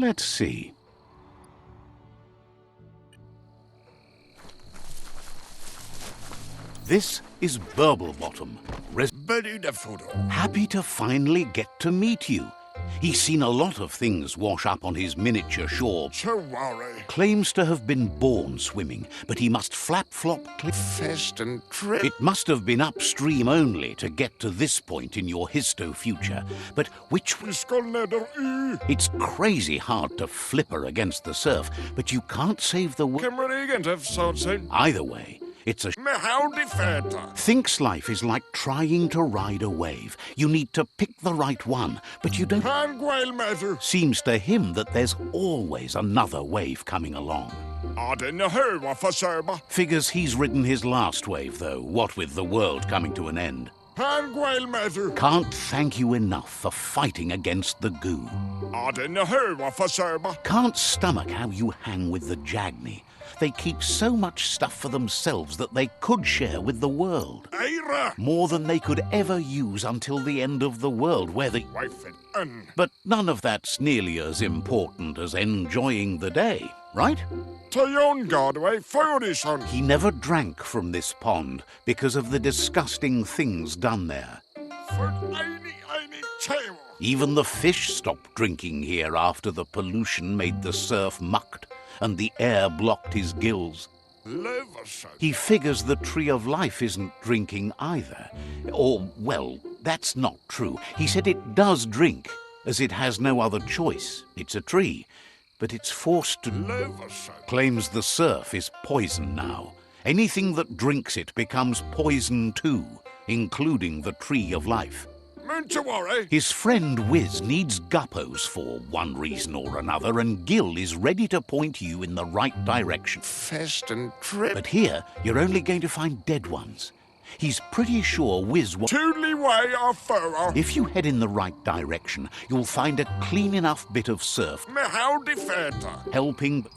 Let's see. This is Burblebottom, happy to finally get to meet you. He's seen a lot of things wash up on his miniature shore. Claims to have been born swimming, but he must flap-flop Fest and trip. It must have been upstream only to get to this point in your histo-future. But which... It's crazy hard to flipper against the surf, but you can't save the world. Either way, it's a... Thinks life is like trying to ride a wave. You need to pick the right one, but you don't... Seems to him that there's always another wave coming along. Figures he's ridden his last wave, though, what with the world coming to an end. Can't thank you enough for fighting against the goo. Can't stomach how you hang with the Jagni. They keep so much stuff for themselves that they could share with the world. More than they could ever use until the end of the world, where the... But none of that's nearly as important as enjoying the day, right? He never drank from this pond because of the disgusting things done there. Even the fish stopped drinking here after the pollution made the surf mucked and the air blocked his gills. He figures the Tree of Life isn't drinking either. Or, well, that's not true. He said it does drink, as it has no other choice. It's a tree, but it's forced to... Claims the surf is poison now. Anything that drinks it becomes poison too, including the Tree of Life. His friend Wiz needs guppos for one reason or another, and Gil is ready to point you in the right direction. Fest and trip. But here, you're only going to find dead ones. He's pretty sure Wiz will... If you head in the right direction, you'll find a clean enough bit of surf. Helping...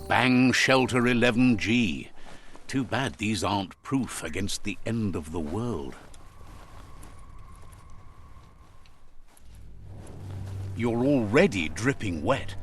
Bang Shelter 11G. Too bad these aren't proof against the end of the world. You're already dripping wet.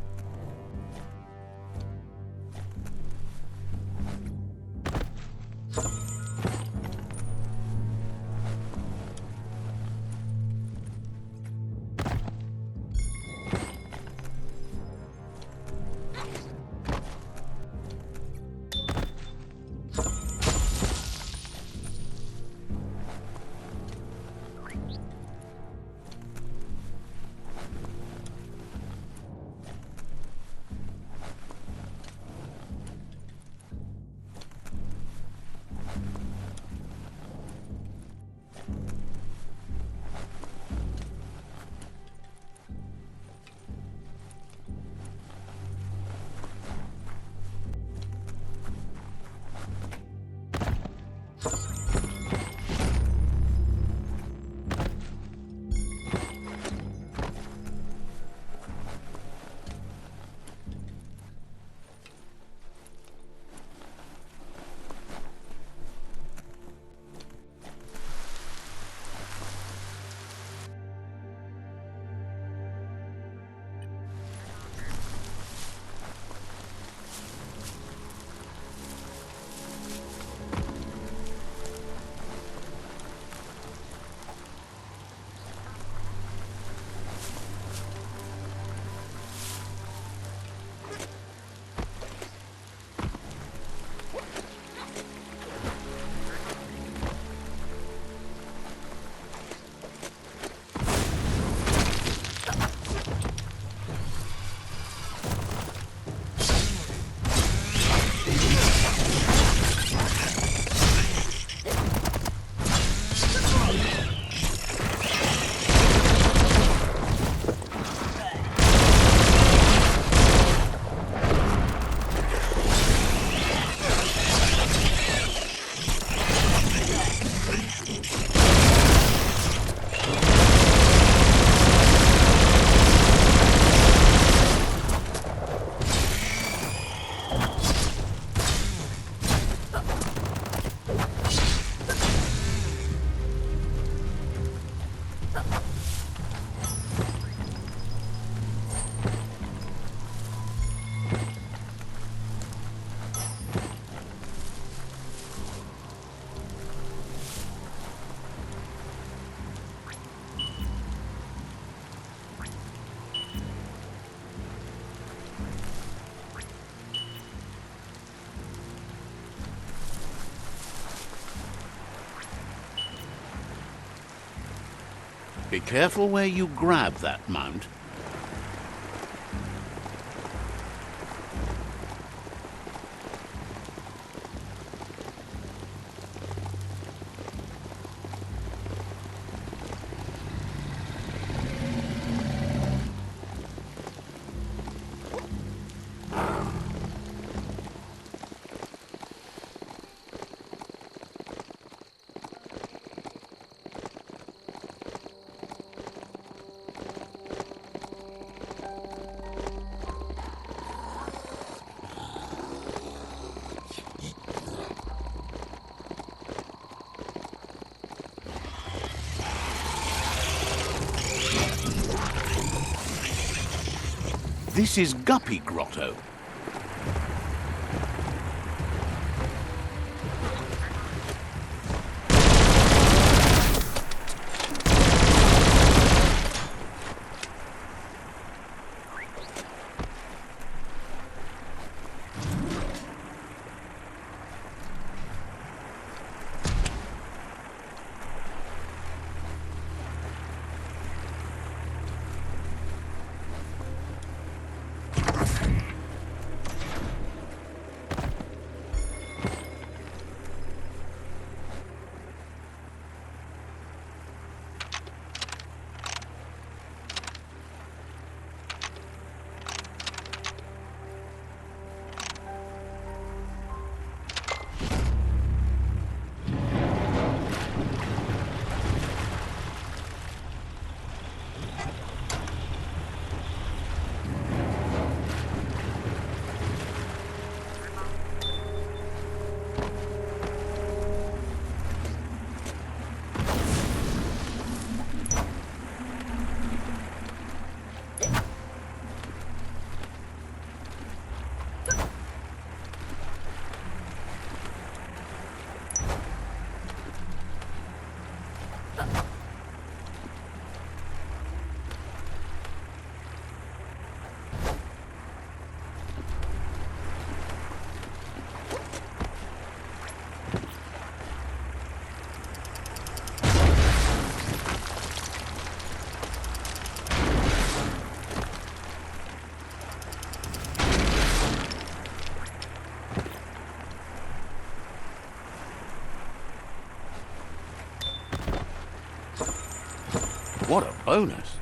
Be careful where you grab that mount. This is Guppy Grotto. What a bonus!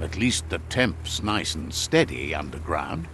At least the temp's nice and steady underground.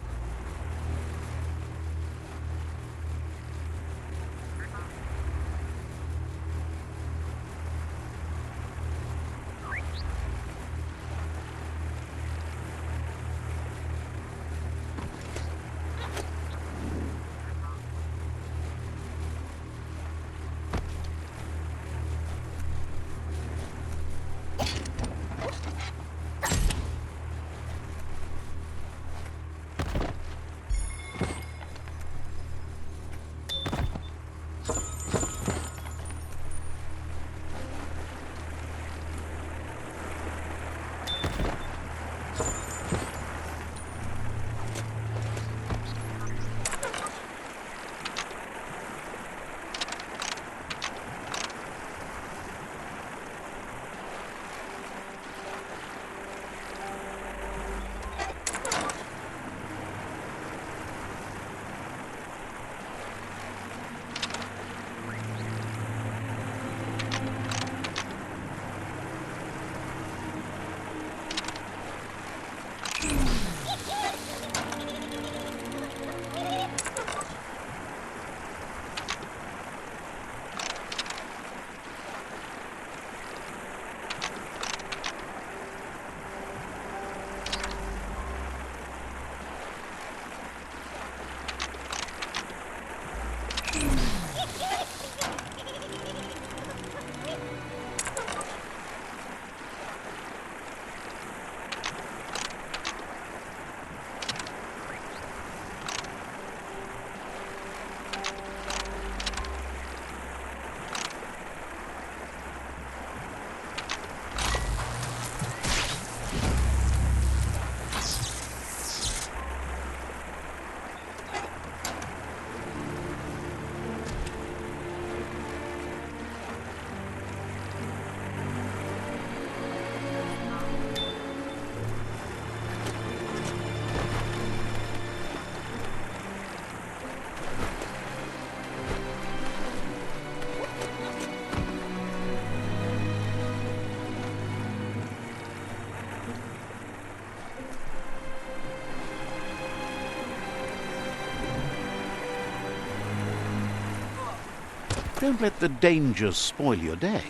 Don't let the dangers spoil your day.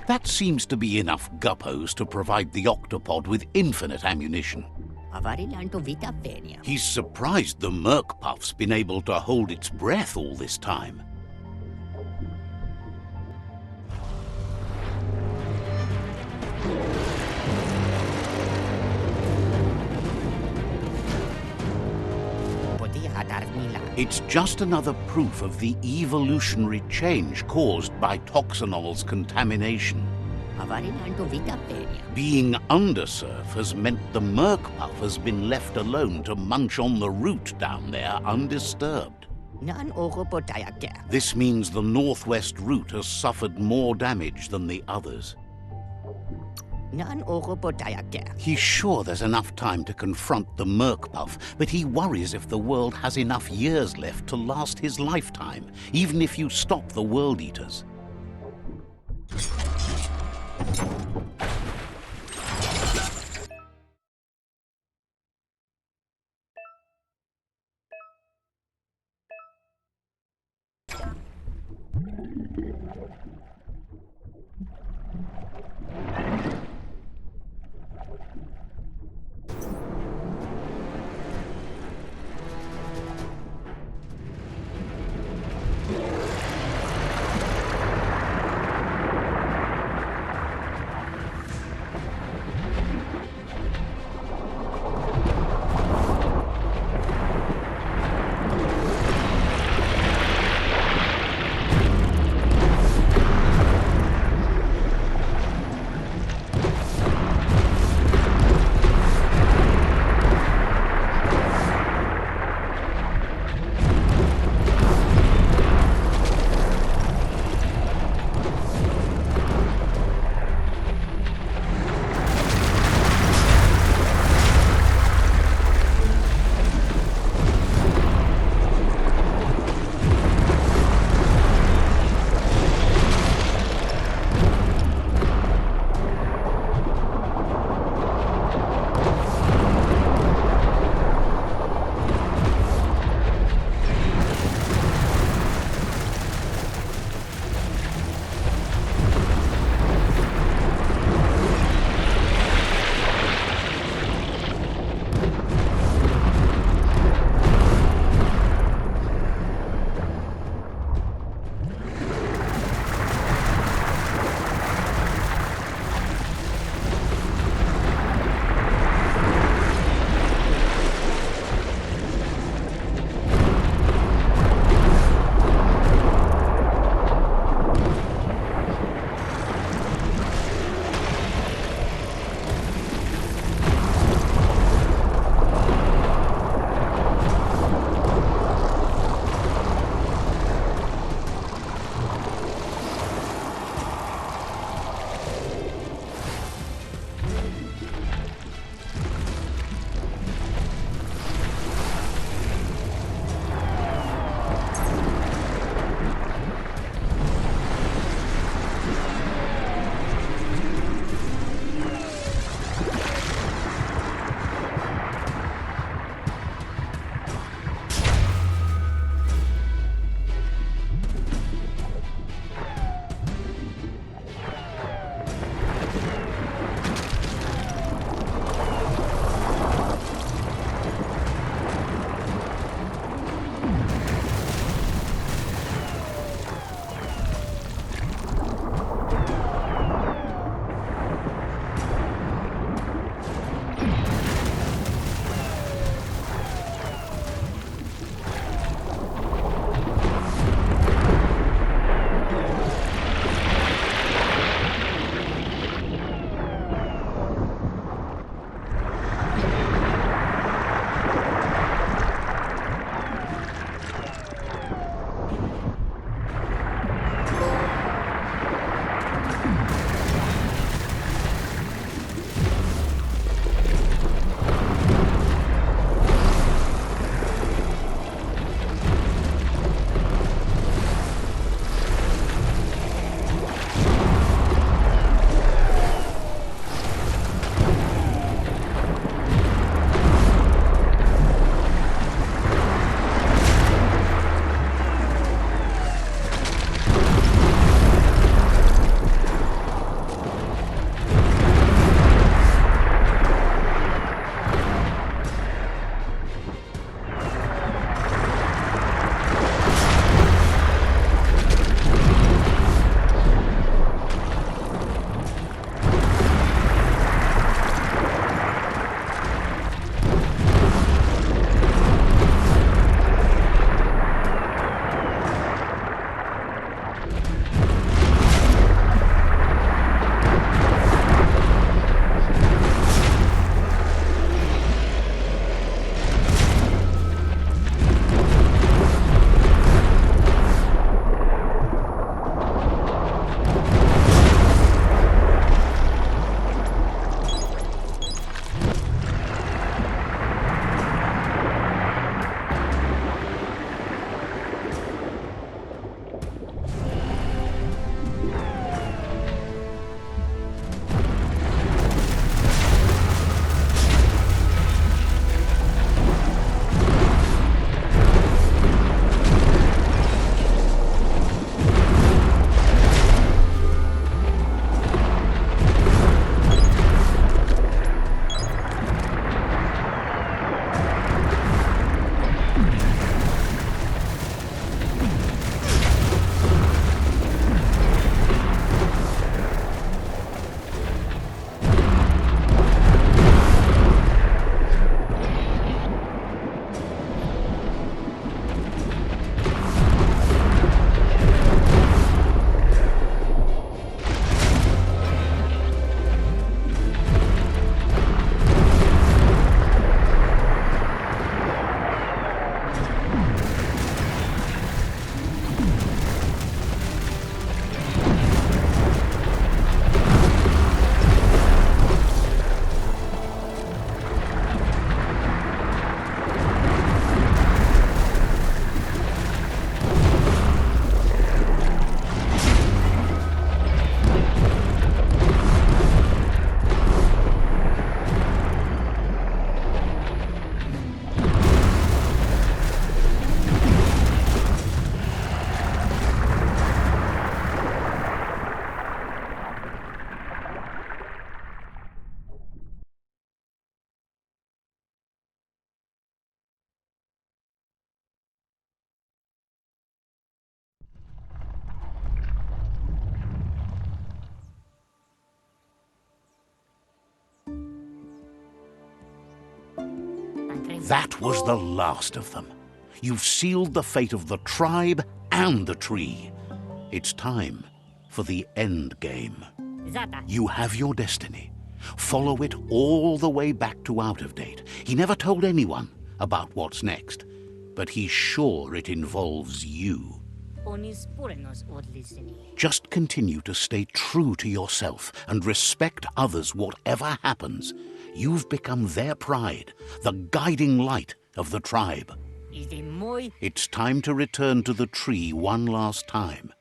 That seems to be enough guppos to provide the octopod with infinite ammunition. He's surprised the Merc-Puff's been able to hold its breath all this time. It's just another proof of the evolutionary change caused by Toxanol's contamination. Being undersurf has meant the Merc-Puff has been left alone to munch on the root down there undisturbed. This means the northwest route has suffered more damage than the others. He's sure there's enough time to confront the Merc-Puff, but he worries if the world has enough years left to last his lifetime, even if you stop the World Eaters. That was the last of them. You've sealed the fate of the tribe and the tree. It's time for the end game. You have your destiny. Follow it all the way back to Out of Date. He never told anyone about what's next, but he's sure it involves you. Just continue to stay true to yourself and respect others whatever happens. You've become their pride, the guiding light of the tribe. It's time to return to the tree one last time.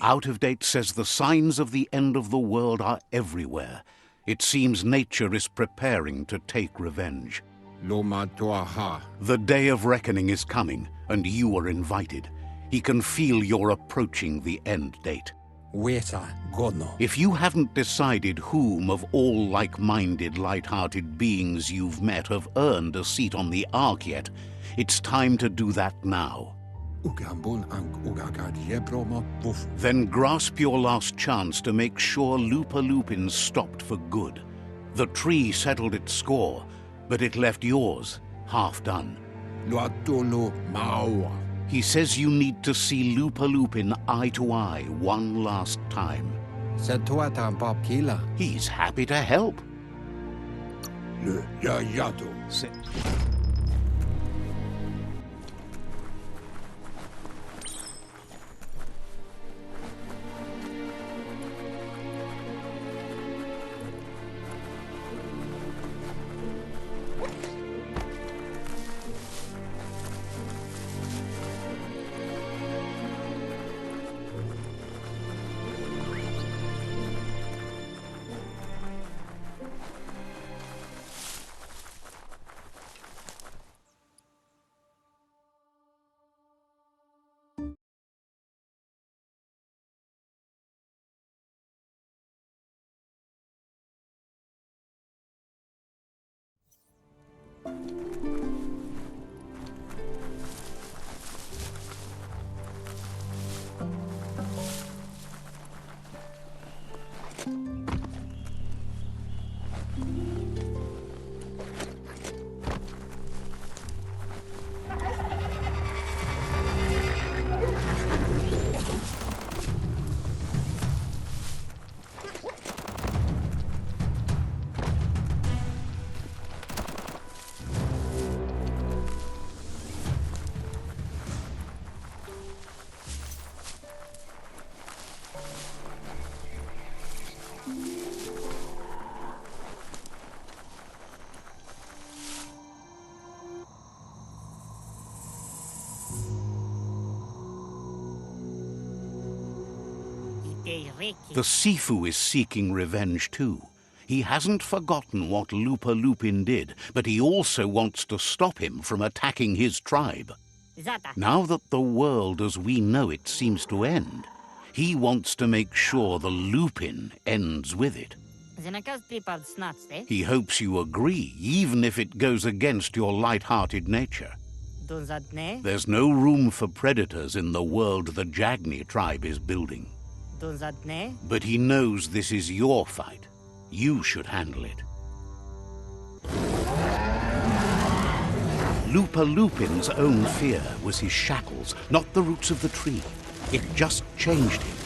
Out of Date says the signs of the end of the world are everywhere. It seems nature is preparing to take revenge. The day of reckoning is coming, and you are invited. He can feel you're approaching the end date. If you haven't decided whom of all like-minded, light-hearted beings you've met have earned a seat on the Ark yet, it's time to do that now. Then grasp your last chance to make sure Lupa-Lupin's stopped for good. The tree settled its score, but it left yours half done. He says you need to see Lupa-Lupin eye to eye one last time. He's happy to help. The Sifu is seeking revenge too. He hasn't forgotten what Lupa-Lupin did, but he also wants to stop him from attacking his tribe. Now that the world as we know it seems to end, he wants to make sure the Lupin ends with it. He hopes you agree, even if it goes against your light-hearted nature. There's no room for predators in the world the Jagni tribe is building. But he knows this is your fight. You should handle it. Lupa-Lupin's own fear was his shackles, not the roots of the tree. It just changed him.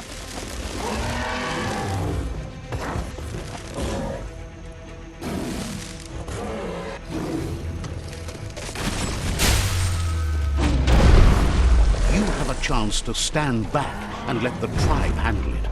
You have a chance to stand back and let the tribe handle it.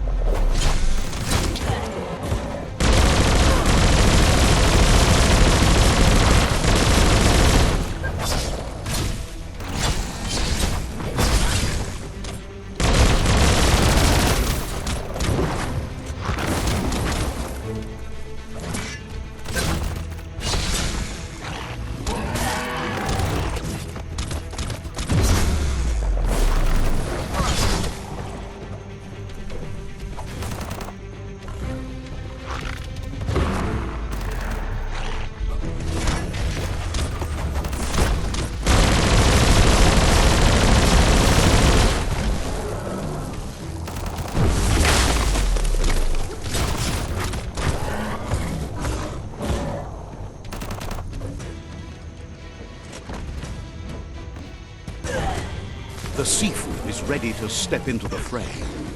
The Sifu is ready to step into the fray.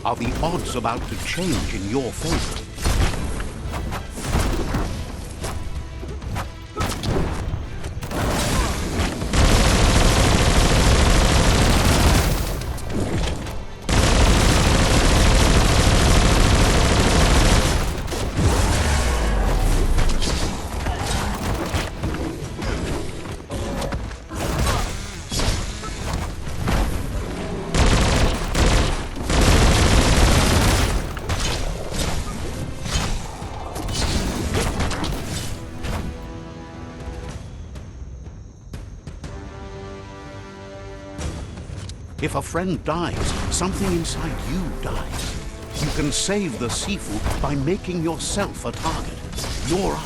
Are the odds about to change in your favor? If a friend dies, something inside you dies. You can save the Sifu by making yourself a target. You're up.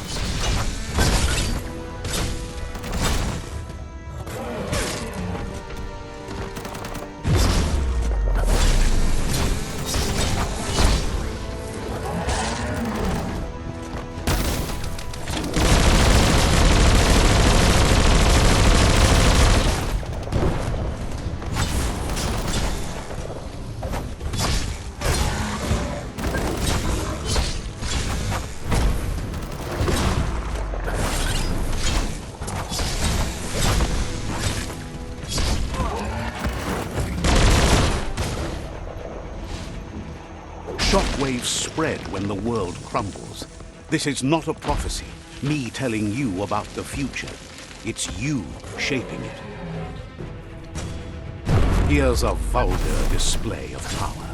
Shockwaves spread when the world crumbles. This is not a prophecy, me telling you about the future. It's you shaping it. Here's a vulgar display of power.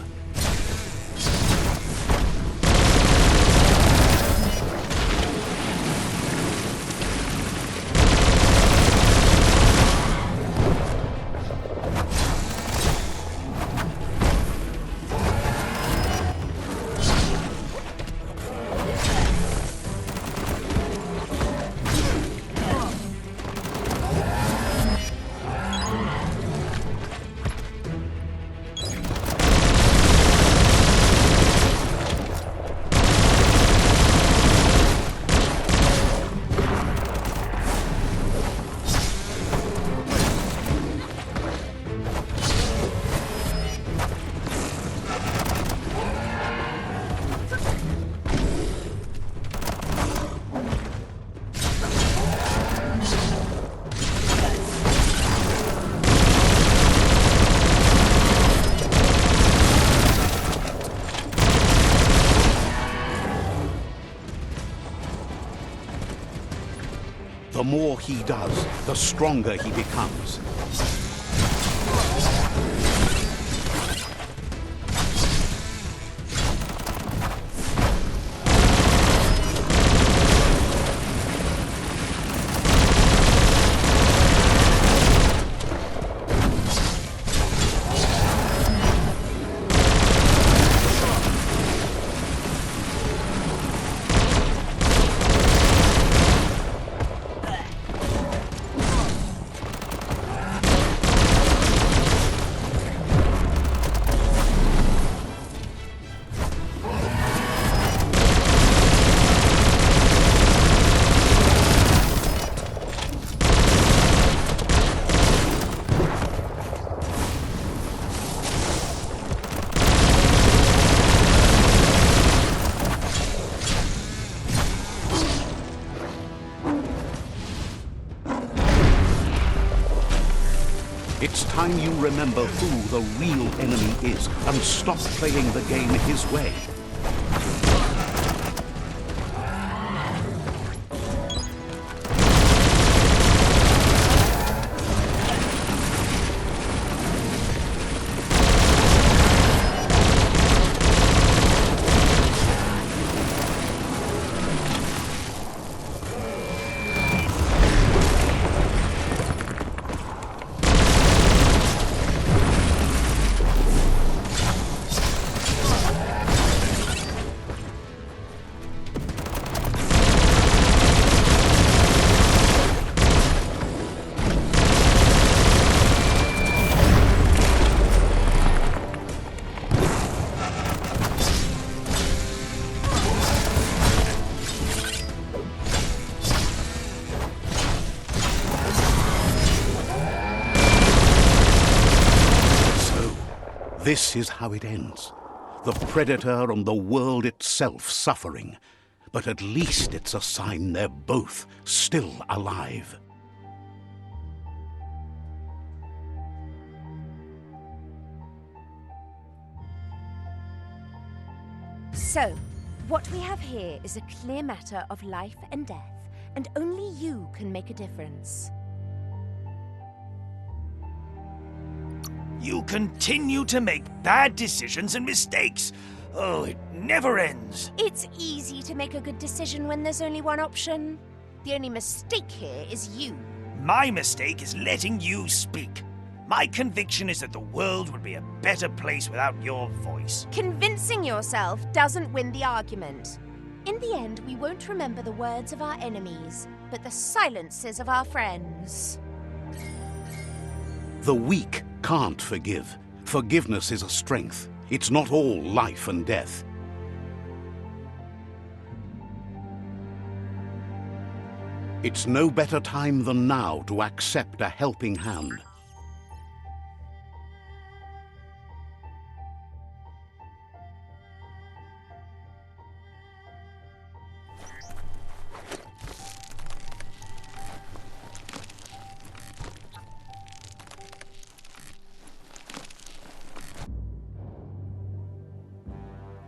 The more he does, the stronger he becomes. It's time you remember who the real enemy is and stop playing the game his way. This is how it ends. The Predator and the world itself suffering. But at least it's a sign they're both still alive. So, what we have here is a clear matter of life and death, and only you can make a difference. You continue to make bad decisions and mistakes. Oh, it never ends. It's easy to make a good decision when there's only one option. The only mistake here is you. My mistake is letting you speak. My conviction is that the world would be a better place without your voice. Convincing yourself doesn't win the argument. In the end, we won't remember the words of our enemies, but the silences of our friends. The weak can't forgive. Forgiveness is a strength. It's not all life and death. It's no better time than now to accept a helping hand.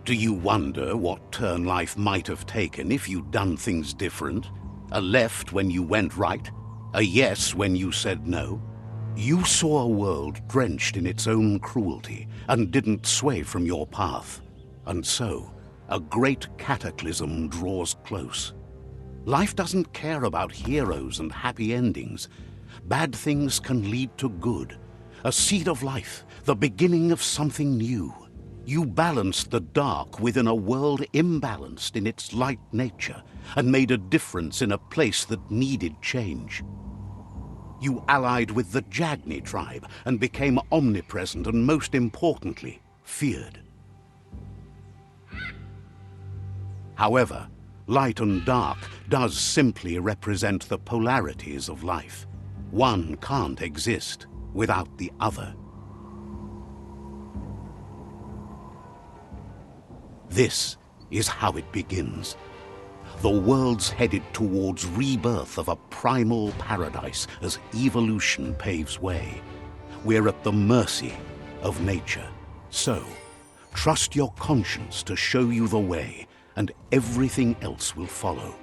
Do you wonder what turn life might have taken if you'd done things different? A left when you went right? A yes when you said no? You saw a world drenched in its own cruelty and didn't sway from your path. And so, a great cataclysm draws close. Life doesn't care about heroes and happy endings. Bad things can lead to good. A seed of life, the beginning of something new. You balanced the dark within a world imbalanced in its light nature and made a difference in a place that needed change. You allied with the Jagni tribe and became omnipresent and, most importantly, feared. However, light and dark does simply represent the polarities of life. One can't exist without the other. This is how it begins. The world's headed towards rebirth of a primal paradise as evolution paves way. We're at the mercy of nature. So, trust your conscience to show you the way, and everything else will follow.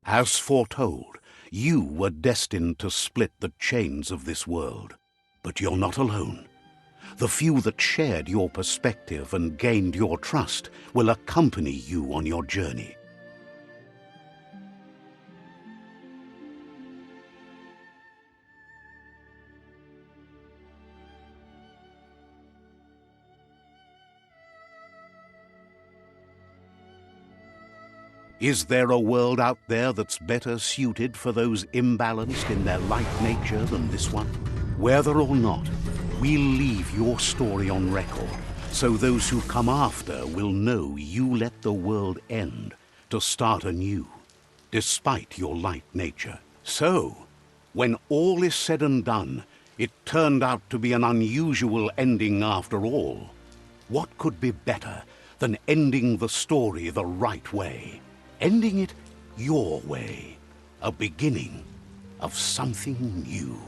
As foretold, you were destined to split the chains of this world. But you're not alone. The few that shared your perspective and gained your trust will accompany you on your journey. Is there a world out there that's better suited for those imbalanced in their light nature than this one? Whether or not, we'll leave your story on record, so those who come after will know you let the world end to start anew, despite your light nature. So, when all is said and done, it turned out to be an unusual ending after all. What could be better than ending the story the right way? Ending it your way, a beginning of something new.